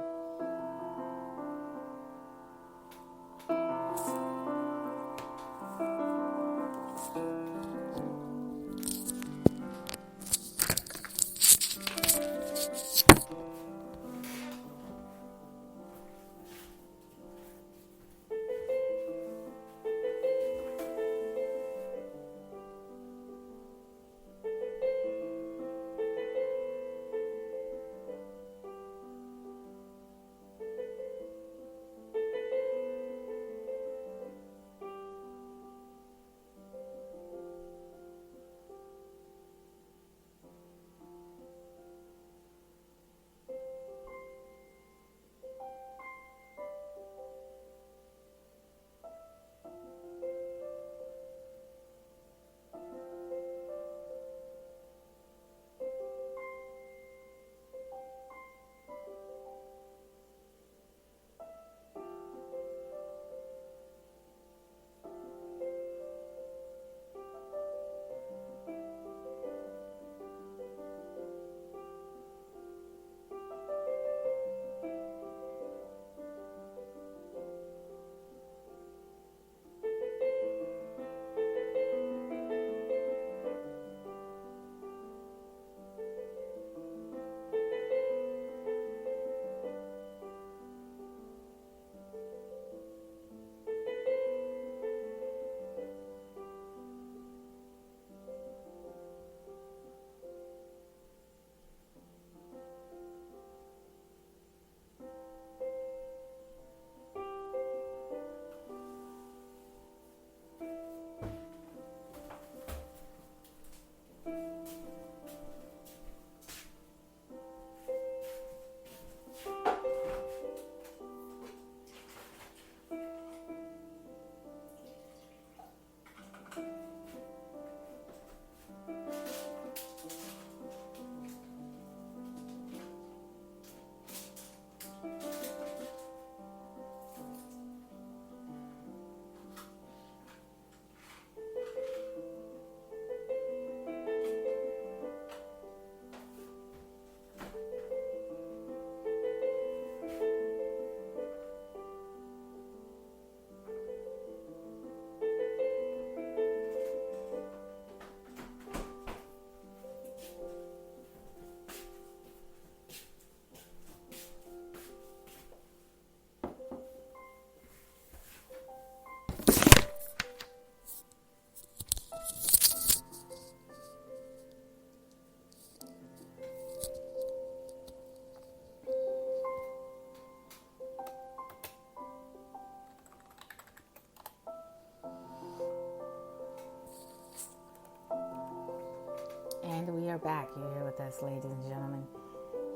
back. You're here with us, ladies and gentlemen,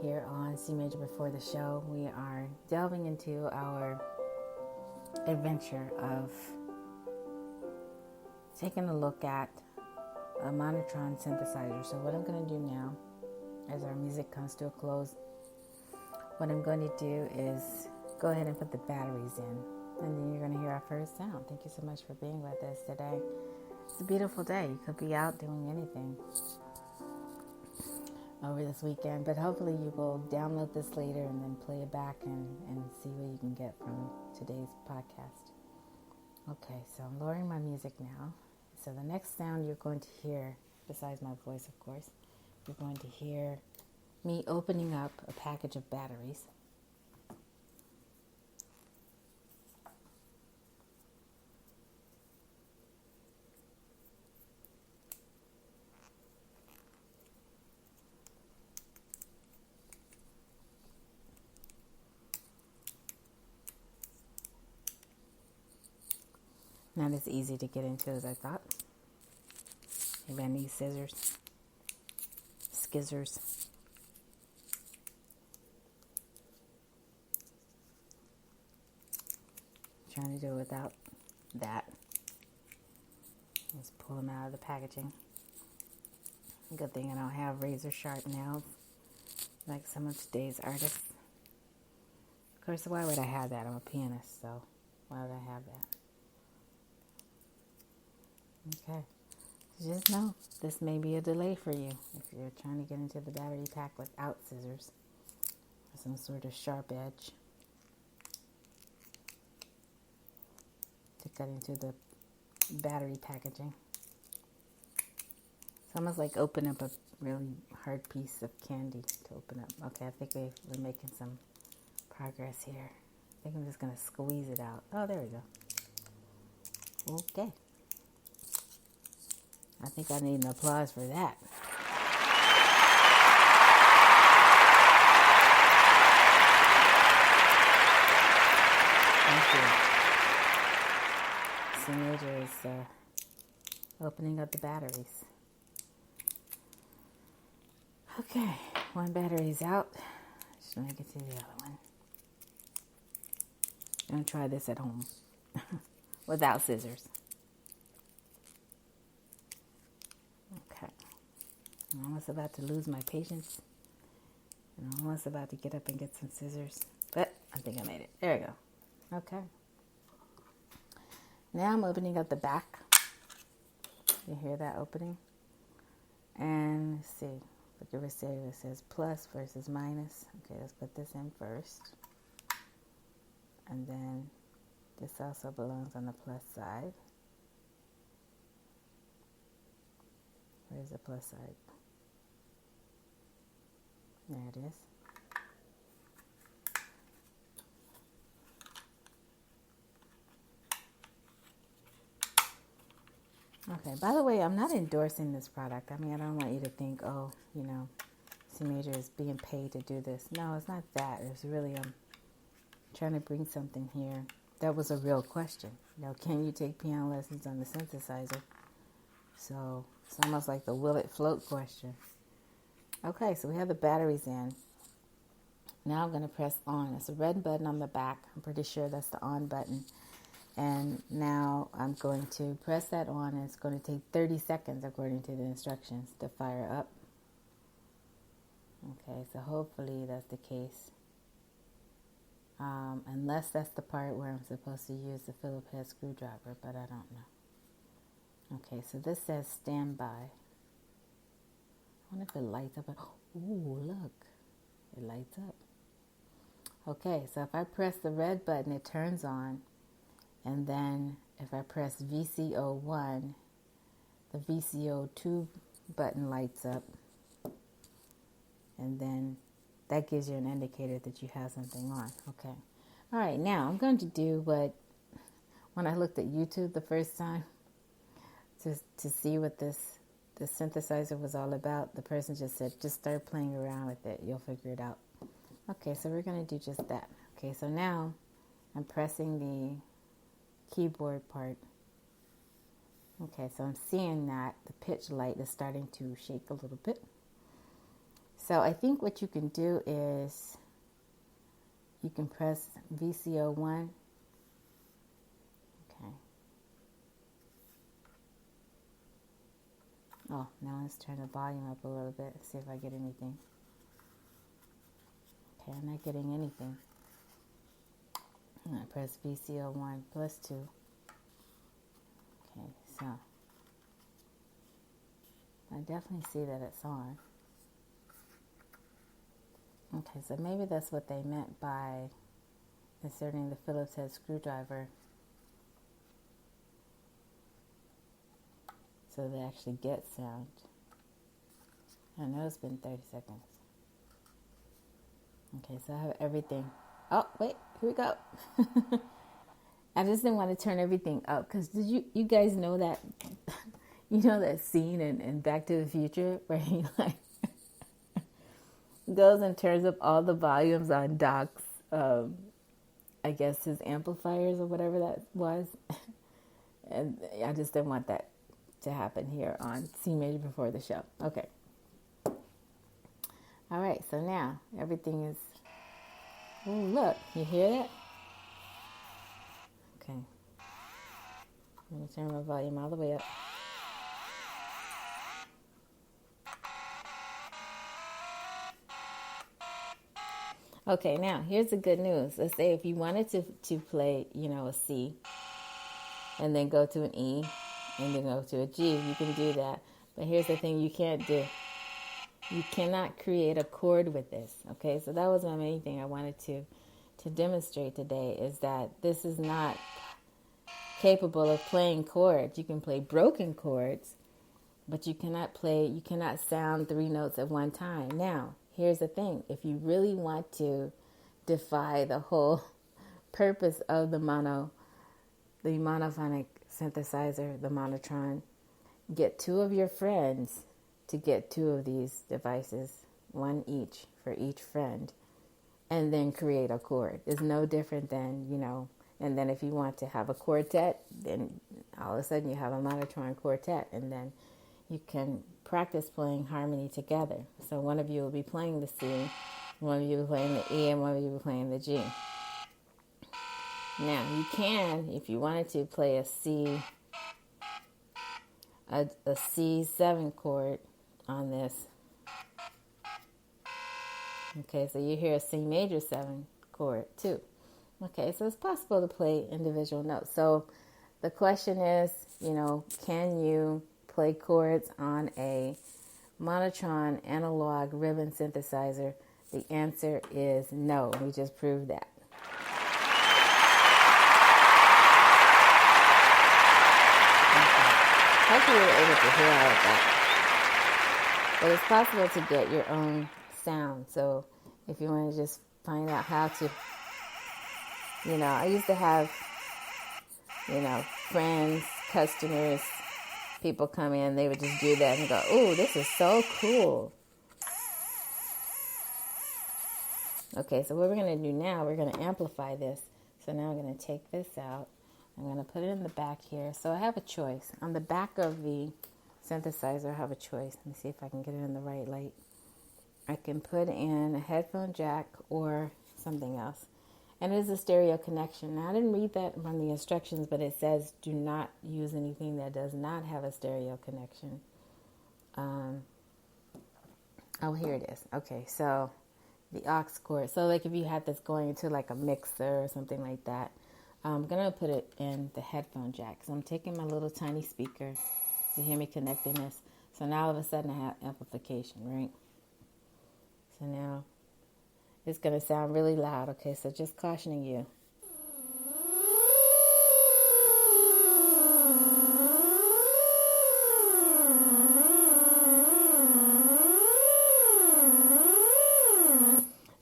here on C Major Before the Show. We are delving into our adventure of taking a look at a monotron synthesizer. So what I'm going to do now, as our music comes to a close, what I'm going to do is go ahead and put the batteries in, and then you're going to hear our first sound. Thank you so much for being with us today. It's a beautiful day. You could be out doing anything over this weekend, but hopefully you will download this later and then play it back and see what you can get from today's podcast. Okay, so I'm lowering my music now. So the next sound you're going to hear, besides my voice of course, you're going to hear me opening up a package of batteries. Not as easy to get into as I thought. Maybe I need scissors. Skizzers. Trying to do it without that. Just pull them out of the packaging. Good thing I don't have razor sharp nails like some of today's artists. Of course, why would I have that? I'm a pianist, so why would I have that? Okay, so just know this may be a delay for you if you're trying to get into the battery pack without scissors or some sort of sharp edge to cut into the battery packaging. It's almost like open up a really hard piece of candy to open up. Okay, I think we're making some progress here. I think I'm just going to squeeze it out. Oh, there we go. Okay. I think I need an applause for that. Thank you. C Major is opening up the batteries. Okay, one battery is out. Just want to get to the other one. I'm going to try this at home without scissors. I'm almost about to lose my patience. And I'm almost about to get up and get some scissors. But I think I made it. There we go. Okay. Now I'm opening up the back. You hear that opening? And let's see. Look at receiver. It says plus versus minus. Okay, let's put this in first. And then this also belongs on the plus side. Where's the plus side? There it is. Okay, by the way, I'm not endorsing this product. I mean, I don't want you to think, oh, C Major is being paid to do this. No, it's not that. It's really trying to bring something here. That was a real question. Can you take piano lessons on the synthesizer? So it's almost like the will it float question. Okay, so we have the batteries in. Now I'm going to press on. It's a red button on the back. I'm pretty sure that's the on button. And now I'm going to press that on, and it's going to take 30 seconds according to the instructions to fire up. Okay, so hopefully that's the case. Unless that's the part where I'm supposed to use the Phillips head screwdriver, but I don't know. Okay, so this says standby. I wonder if it lights up. Ooh, look. It lights up. Okay, so if I press the red button, it turns on. And then if I press VCO1, the VCO2 button lights up. And then that gives you an indicator that you have something on. Okay. All right, now I'm going to do when I looked at YouTube the first time to see what the synthesizer was all about, the person just said, just start playing around with it. You'll figure it out. Okay, so we're going to do just that. Okay, so now I'm pressing the keyboard part. Okay, so I'm seeing that the pitch light is starting to shake a little bit. So I think what you can do is you can press VCO1. Okay. Oh, now let's turn the volume up a little bit, see if I get anything. Okay, I'm not getting anything. I'm going to press VCO1 plus 2. Okay, so I definitely see that it's on. Okay, so maybe that's what they meant by inserting the Phillips head screwdriver, so they actually get sound. I know it's been 30 seconds. Okay, so I have everything. Oh, wait, here we go. I just didn't want to turn everything up because did you guys know that, you know that scene in Back to the Future where he like goes and turns up all the volumes on Doc's, I guess his amplifiers or whatever that was. And I just didn't want that to happen here on C major before the show. Okay. All right, so now everything is, ooh, look, you hear that? Okay. I'm going to turn my volume all the way up. Okay, now here's the good news. Let's say if you wanted to play, a C and then go to an E and then go to a G, you can do that. But here's the thing you can't do. You cannot create a chord with this, okay? So that was my main thing I wanted to demonstrate today, is that this is not capable of playing chords. You can play broken chords, but you cannot sound 3 notes at one time. Now, here's the thing. If you really want to defy the whole purpose of the monophonic synthesizer, the monotron, get 2 of your friends to get 2 of these devices, 1 each for each friend, and then create a chord. It's no different than, and then if you want to have a quartet, then all of a sudden you have a monotron quartet, and then you can practice playing harmony together. So one of you will be playing the C, one of you will be playing the E, and one of you will be playing the G. Now, you can, if you wanted to, play a C7 chord on this. Okay, so you hear a C major 7 chord too. Okay, so it's possible to play individual notes. So the question is, can you play chords on a monotron analog ribbon synthesizer? The answer is no. We just proved that. Okay. Hopefully you were able to hear all of that. But it's possible to get your own sound. So if you want to just find out how to, I used to have, friends, customers, people come in, they would just do that and go, "Ooh, this is so cool." Okay, so what we're going to do now, we're going to amplify this. So now I'm going to take this out. I'm going to put it in the back here. So I have a choice. On the back of the synthesizer, I have a choice. Let me see if I can get it in the right light. I can put in a headphone jack or something else. And it is a stereo connection. Now, I didn't read that from the instructions, but it says do not use anything that does not have a stereo connection. Oh, here it is. Okay, so the aux cord. So like if you had this going into like a mixer or something like that, I'm going to put it in the headphone jack. So I'm taking my little tiny speaker to hear me connecting this. So now all of a sudden I have amplification, right? So now it's going to sound really loud. Okay, so just cautioning you.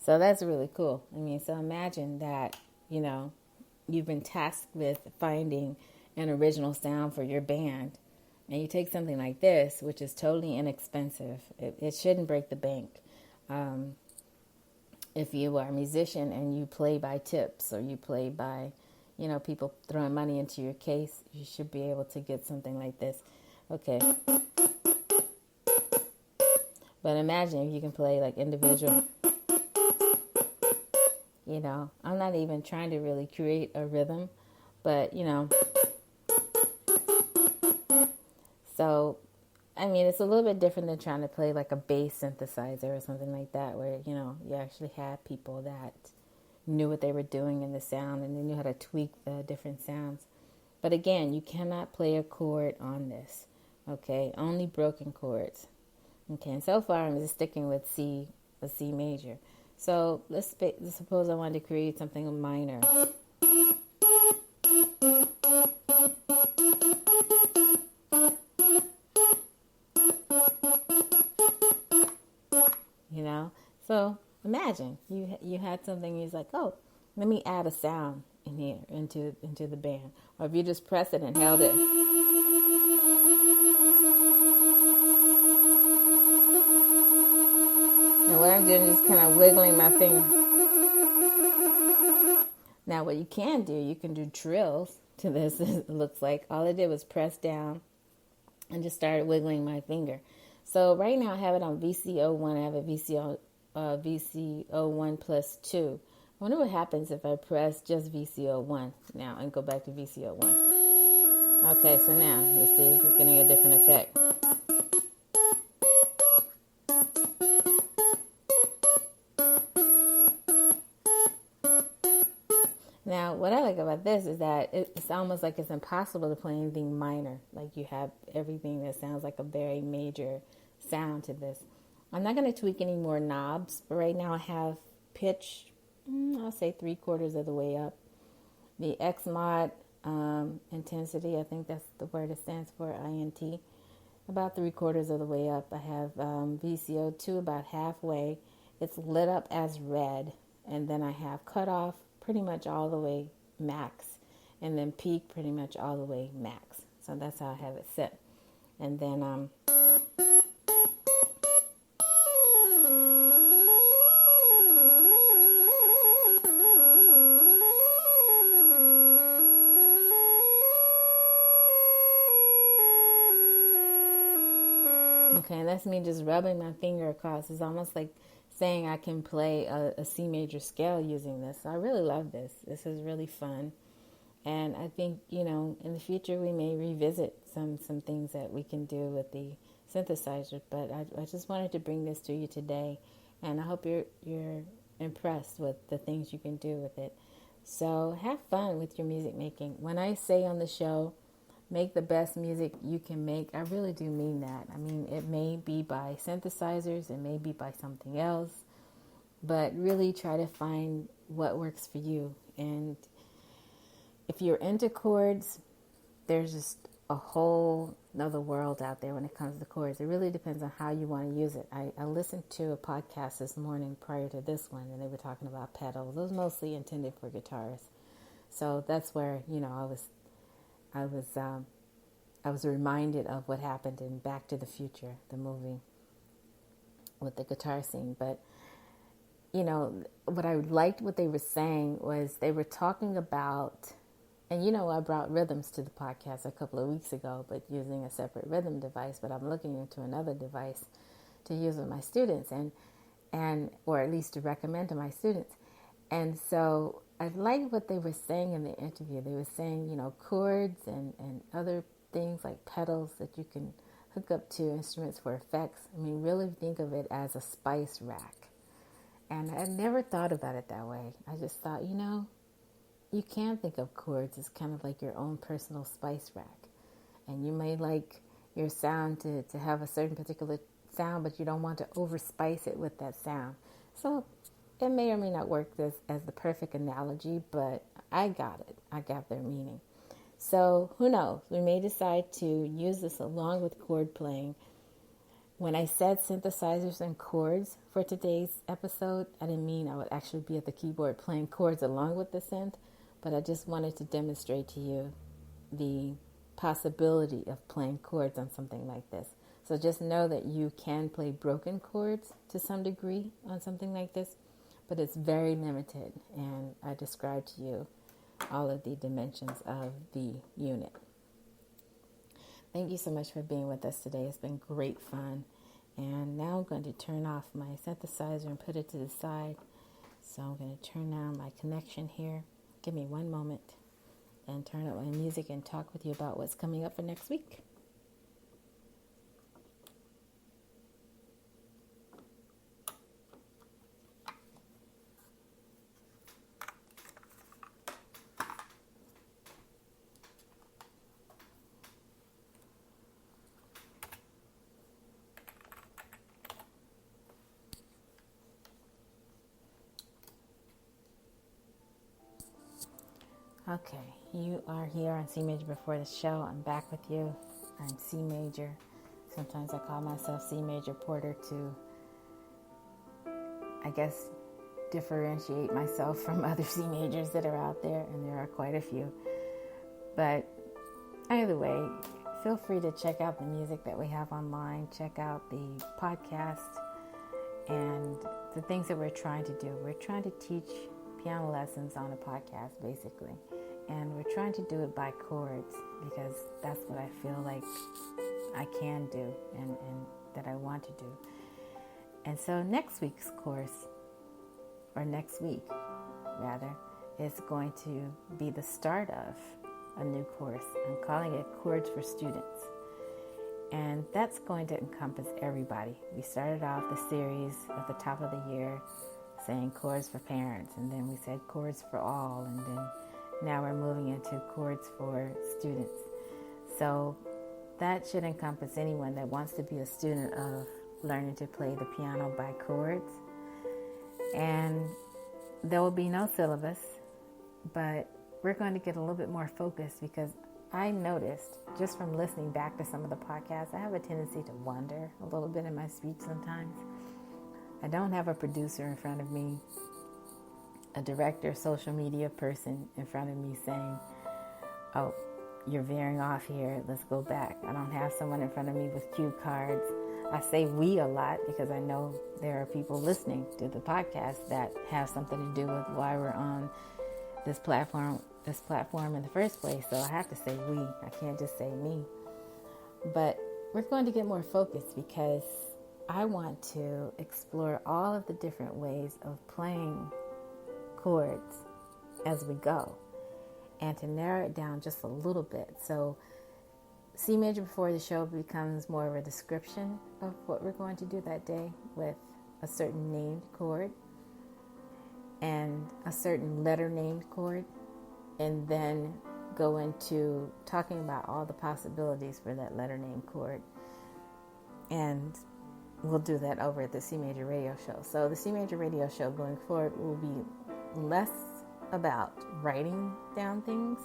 So that's really cool. So imagine that, you've been tasked with finding an original sound for your band. And you take something like this, which is totally inexpensive. It shouldn't break the bank. If you are a musician and you play by tips or you play by, people throwing money into your case, you should be able to get something like this. Okay. But imagine if you can play like individual, I'm not even trying to really create a rhythm, but, so, I mean, it's a little bit different than trying to play like a bass synthesizer or something like that, where, you actually had people that knew what they were doing in the sound and they knew how to tweak the different sounds. But again, you cannot play a chord on this, okay? Only broken chords. Okay, and so far I'm just sticking with C major. So let's suppose I wanted to create something minor. So imagine you had something. You're like, oh, let me add a sound in here into the band, or if you just press it and held it. And what I'm doing is just kind of wiggling my finger. Now, what you can do trills to this. It looks like all I did was press down and just started wiggling my finger. So right now I have it on VCO1. I have a VCO1 plus 2. I wonder what happens if I press just VCO1 now and go back to VCO1. Okay, so now you see you're getting a different effect. Now, what I like about this is that it's almost like it's impossible to play anything minor. Like you have everything that sounds like a very major sound to this. I'm not going to tweak any more knobs, but right now I have pitch, I'll say 3/4 of the way up. The X mod intensity, I think that's the word it stands for, INT, about 3/4 of the way up. I have VCO2 about halfway. It's lit up as red, and then I have cutoff pretty much all the way max, and then peak pretty much all the way max. So that's how I have it set. And then okay, that's me just rubbing my finger across. It's almost like saying I can play a C major scale using this. So I really love this. This is really fun. And I think, in the future we may revisit some things that we can do with the synthesizer. But I just wanted to bring this to you today. And I hope you're impressed with the things you can do with it. So have fun with your music making. When I say on the show, make the best music you can make, I really do mean that. I mean, it may be by synthesizers, it may be by something else, but really try to find what works for you. And if you're into chords, there's just a whole another world out there when it comes to chords. It really depends on how you want to use it. I listened to a podcast this morning prior to this one, and they were talking about pedals. It was mostly intended for guitars. So that's where, I was reminded of what happened in Back to the Future, the movie, with the guitar scene. But, what I liked what they were saying was they were talking about, and I brought rhythms to the podcast a couple of weeks ago, but using a separate rhythm device, but I'm looking into another device to use with my students and or at least to recommend to my students. And so I liked what they were saying in the interview. They were saying, chords and other things like pedals that you can hook up to instruments for effects. I mean, really think of it as a spice rack. And I never thought about it that way. I just thought, you can think of chords as kind of like your own personal spice rack. And you may like your sound to have a certain particular sound, but you don't want to overspice it with that sound. So it may or may not work as the perfect analogy, but I got it. I got their meaning. So who knows? We may decide to use this along with chord playing. When I said synthesizers and chords for today's episode, I didn't mean I would actually be at the keyboard playing chords along with the synth, but I just wanted to demonstrate to you the possibility of playing chords on something like this. So just know that you can play broken chords to some degree on something like this, but it's very limited, and I described to you all of the dimensions of the unit. Thank you so much for being with us today. It's been great fun, And now I'm going to turn off my synthesizer and put it to the side. So I'm going to turn on my connection here. Give me one moment and turn up my music and talk with you about what's coming up for next week. Okay, you are here on C major before the show. I'm back with you. I'm C major. Sometimes I call myself C major Porter to, I guess, differentiate myself from other C majors that are out there, and there are quite a few. But either way, feel free to check out the music that we have online, check out the podcast, and the things that we're trying to do. We're trying to teach piano lessons on a podcast, basically. And we're trying to do it by chords because that's what I feel like I can do and that I want to do. And so next week's course, or next week, rather, is going to be the start of a new course. I'm calling it Chords for Students. And that's going to encompass everybody. We started off the series at the top of the year saying chords for parents, and then we said chords for all, and then now we're moving into chords for students. So that should encompass anyone that wants to be a student of learning to play the piano by chords. And there will be no syllabus, but we're going to get a little bit more focused because I noticed just from listening back to some of the podcasts, I have a tendency to wander a little bit in my speech sometimes. I don't have a producer in front of me, a director, social media person in front of me saying, oh, you're veering off here, let's go back. I don't have someone in front of me with cue cards. I say we a lot because I know there are people listening to the podcast that have something to do with why we're on this platform in the first place. So I have to say we. I can't just say me. But we're going to get more focused because I want to explore all of the different ways of playing chords as we go and to narrow it down just a little bit. So C major before the show becomes more of a description of what we're going to do that day with a certain named chord and a certain letter named chord, and then go into talking about all the possibilities for that letter named chord. And we'll do that over at the C major radio show. So the C major radio show going forward will be less about writing down things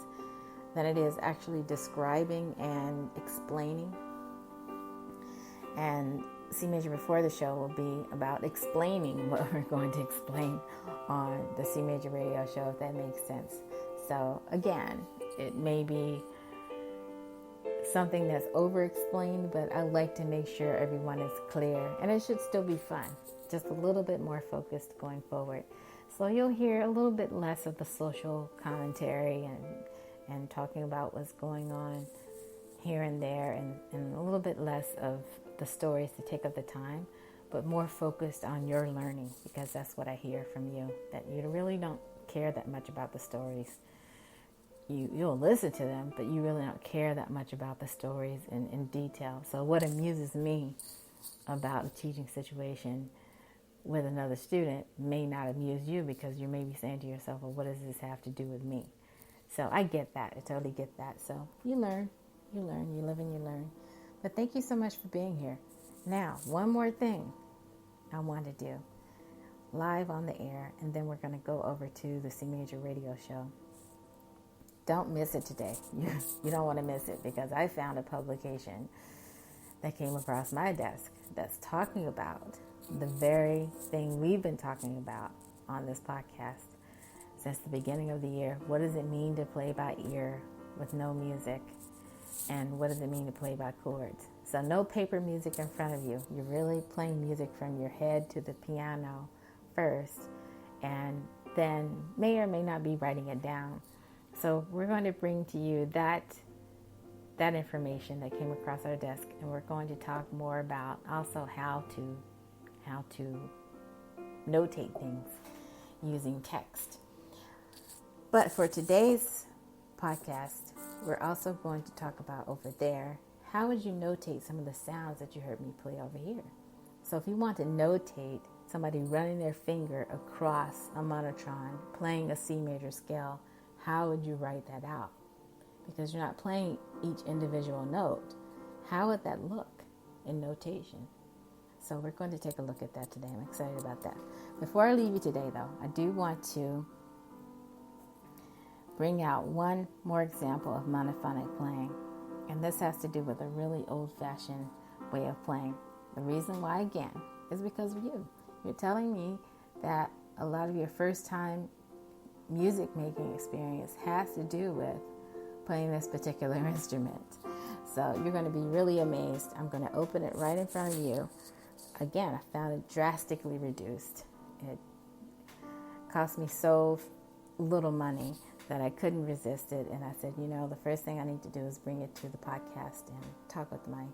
than it is actually describing and explaining. And C major before the show will be about explaining what we're going to explain on the C major radio show, if that makes sense. So again, it may be something that's over-explained, but I like to make sure everyone is clear. And it should still be fun, just a little bit more focused going forward. So you'll hear a little bit less of the social commentary and talking about what's going on here and there, and a little bit less of the stories to take up the time, but more focused on your learning, because that's what I hear from you, that you really don't care that much about the stories. You'll listen to them, but you really don't care that much about the stories in detail. So what amuses me about a teaching situation with another student may not amuse you, because you may be saying to yourself, well, what does this have to do with me? So I get that. I totally get that. So you learn, you live and you learn. But thank you so much for being here. Now, one more thing I want to do live on the air, and then we're going to go over to the C major radio show. Don't miss it today. You don't want to miss it, because I found a publication that came across my desk that's talking about the very thing we've been talking about on this podcast since the beginning of the year. What does it mean to play by ear with no music? And what does it mean to play by chords? So no paper music in front of you. You're really playing music from your head to the piano first, and then may or may not be writing it down. So we're going to bring to you that that information that came across our desk, and we're going to talk more about also how to notate things using text. But for today's podcast, we're also going to talk about over there, how would you notate some of the sounds that you heard me play over here? So if you want to notate somebody running their finger across a monotron, playing a C major scale, how would you write that out? Because you're not playing each individual note. How would that look in notation? So we're going to take a look at that today. I'm excited about that. Before I leave you today, though, I do want to bring out one more example of monophonic playing. And this has to do with a really old-fashioned way of playing. The reason why, again, is because of you. You're telling me that a lot of your first-time music-making experience has to do with playing this particular instrument. So you're going to be really amazed. I'm going to open it right in front of you. Again, I found it drastically reduced. It cost me so little money that I couldn't resist it. And I said, the first thing I need to do is bring it to the podcast and talk with my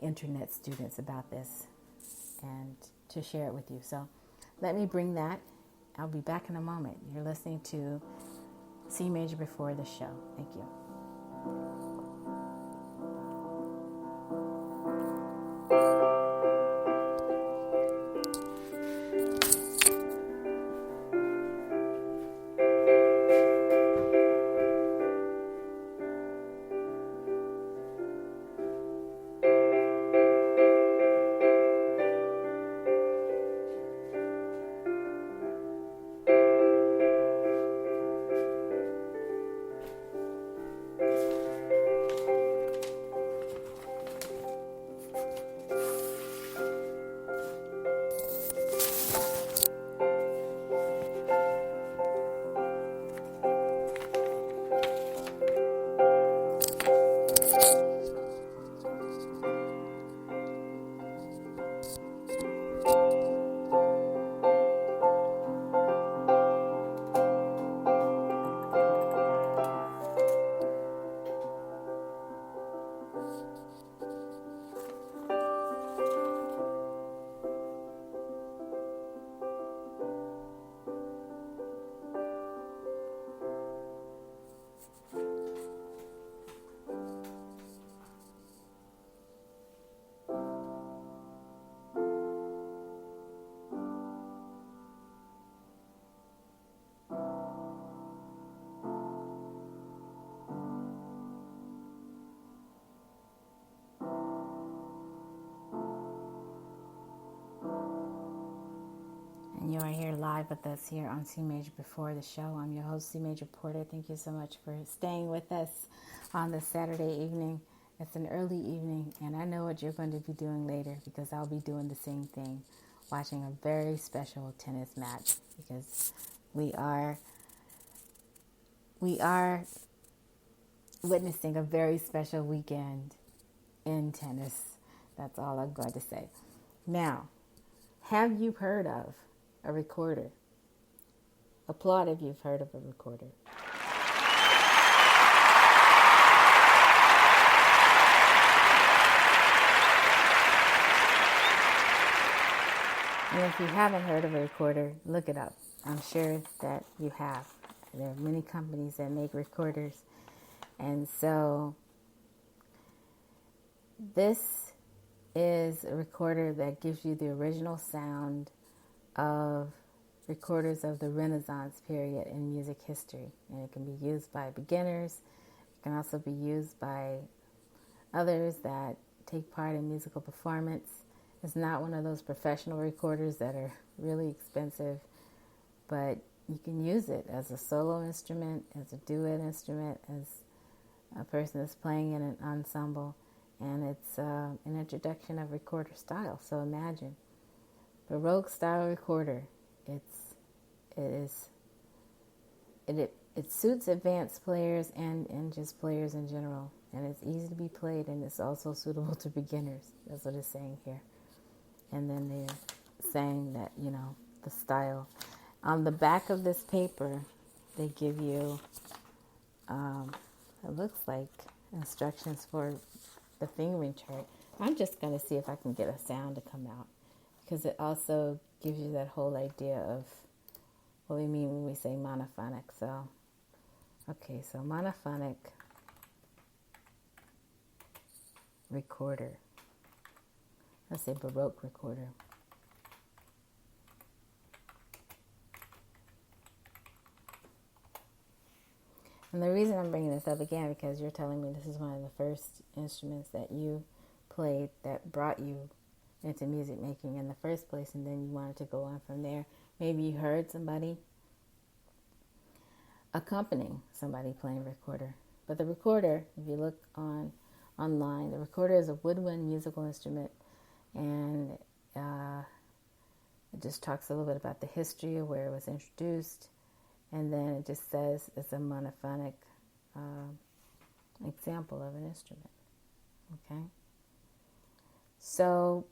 internet students about this and to share it with you. So let me bring that. I'll be back in a moment. You're listening to C Major Before the Show. Thank you. You are here live with us here on C Major Before the Show. I'm your host, C Major Porter. Thank you so much for staying with us on this Saturday evening. It's an early evening, and I know what you're going to be doing later because I'll be doing the same thing, watching a very special tennis match because we are witnessing a very special weekend in tennis. That's all I'm going to say. Now, have you heard of a recorder? Applaud if you've heard of a recorder. And if you haven't heard of a recorder, look it up. I'm sure that you have. There are many companies that make recorders. And so this is a recorder that gives you the original sound of recorders of the Renaissance period in music history. And it can be used by beginners. It can also be used by others that take part in musical performance. It's not one of those professional recorders that are really expensive, but you can use it as a solo instrument, as a duet instrument, as a person that's playing in an ensemble. And it's an introduction of recorder style. So imagine Baroque style recorder. It suits advanced players and just players in general. And it's easy to be played, and it's also suitable to beginners. That's what it's saying here. And then they're saying that, the style. On the back of this paper, they give you it looks like instructions for the fingering chart. I'm just going to see if I can get a sound to come out, because it also gives you that whole idea of what we mean when we say monophonic. So, okay, so monophonic recorder. Let's say Baroque recorder. And the reason I'm bringing this up again, because you're telling me this is one of the first instruments that you played that brought you into music making in the first place, and then you wanted to go on from there. Maybe you heard somebody accompanying somebody playing recorder. But the recorder, if you look online, the recorder is a woodwind musical instrument, and it just talks a little bit about the history of where it was introduced. And then it just says it's a monophonic example of an instrument. Okay? So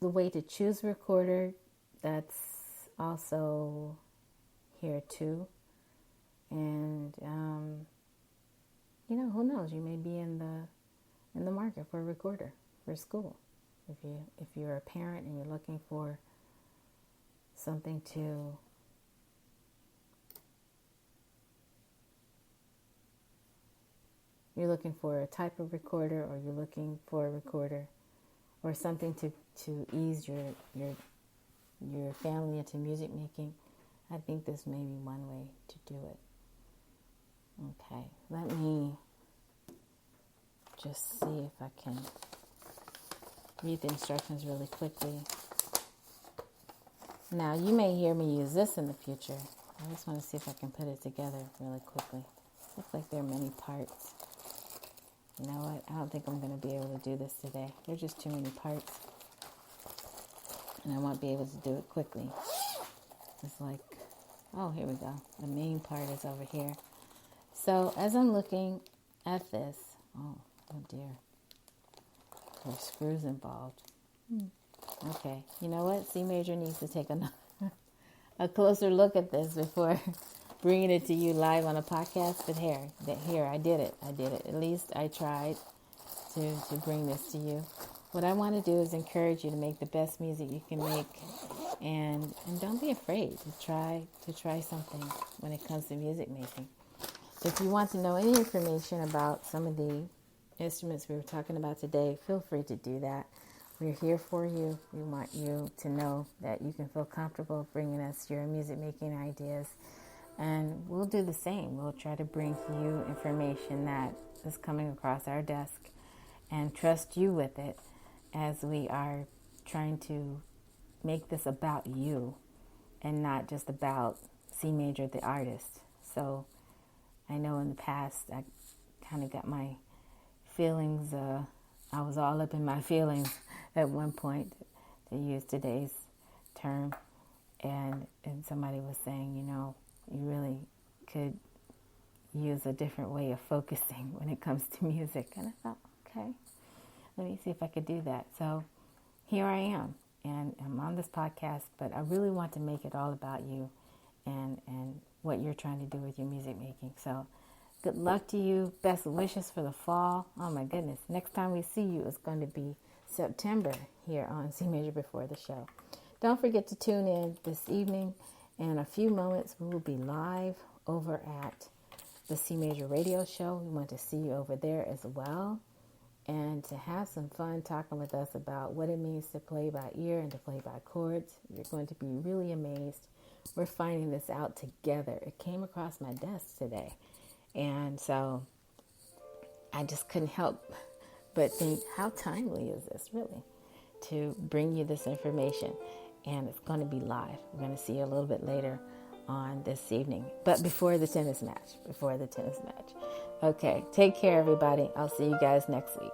the way to choose a recorder, that's also here too. And, who knows? You may be in the market for a recorder for school. If you're a parent and you're looking for something to you're looking for a type of recorder, or you're looking for a recorder or something to ease your family into music making, I think this may be one way to do it. Okay, let me just see if I can read the instructions really quickly. Now, you may hear me use this in the future. I just want to see if I can put it together really quickly. Looks like there are many parts. You know what? I don't think I'm going to be able to do this today. There's just too many parts. And I won't be able to do it quickly. It's like, oh, here we go. The main part is over here. So as I'm looking at this, oh dear. There's screws involved. Okay. You know what? C major needs to take a closer look at this before bringing it to you live on a podcast. But here, I did it. At least I tried to bring this to you. What I want to do is encourage you to make the best music you can make, and don't be afraid to try something when it comes to music making. If you want to know any information about some of the instruments we were talking about today, feel free to do that. We're here for you. We want you to know that you can feel comfortable bringing us your music making ideas. And we'll do the same. We'll try to bring you information that is coming across our desk and trust you with it as we are trying to make this about you and not just about C major, the artist. So I know in the past I kind of got my feelings, I was all up in my feelings at one point, to use today's term. And somebody was saying, you really could use a different way of focusing when it comes to music. And I thought, okay, let me see if I could do that. So here I am, and I'm on this podcast, but I really want to make it all about you and what you're trying to do with your music making. So good luck to you. Best wishes for the fall. Oh my goodness. Next time we see you is going to be September here on C Major Before the Show. Don't forget to tune in this evening. In a few moments, we will be live over at the C Major Radio Show. We want to see you over there as well, and to have some fun talking with us about what it means to play by ear and to play by chords. You're going to be really amazed. We're finding this out together. It came across my desk today, and so I just couldn't help but think, how timely is this really to bring you this information? And it's going to be live. We're going to see you a little bit later on this evening, but before the tennis match. Okay, take care, everybody. I'll see you guys next week.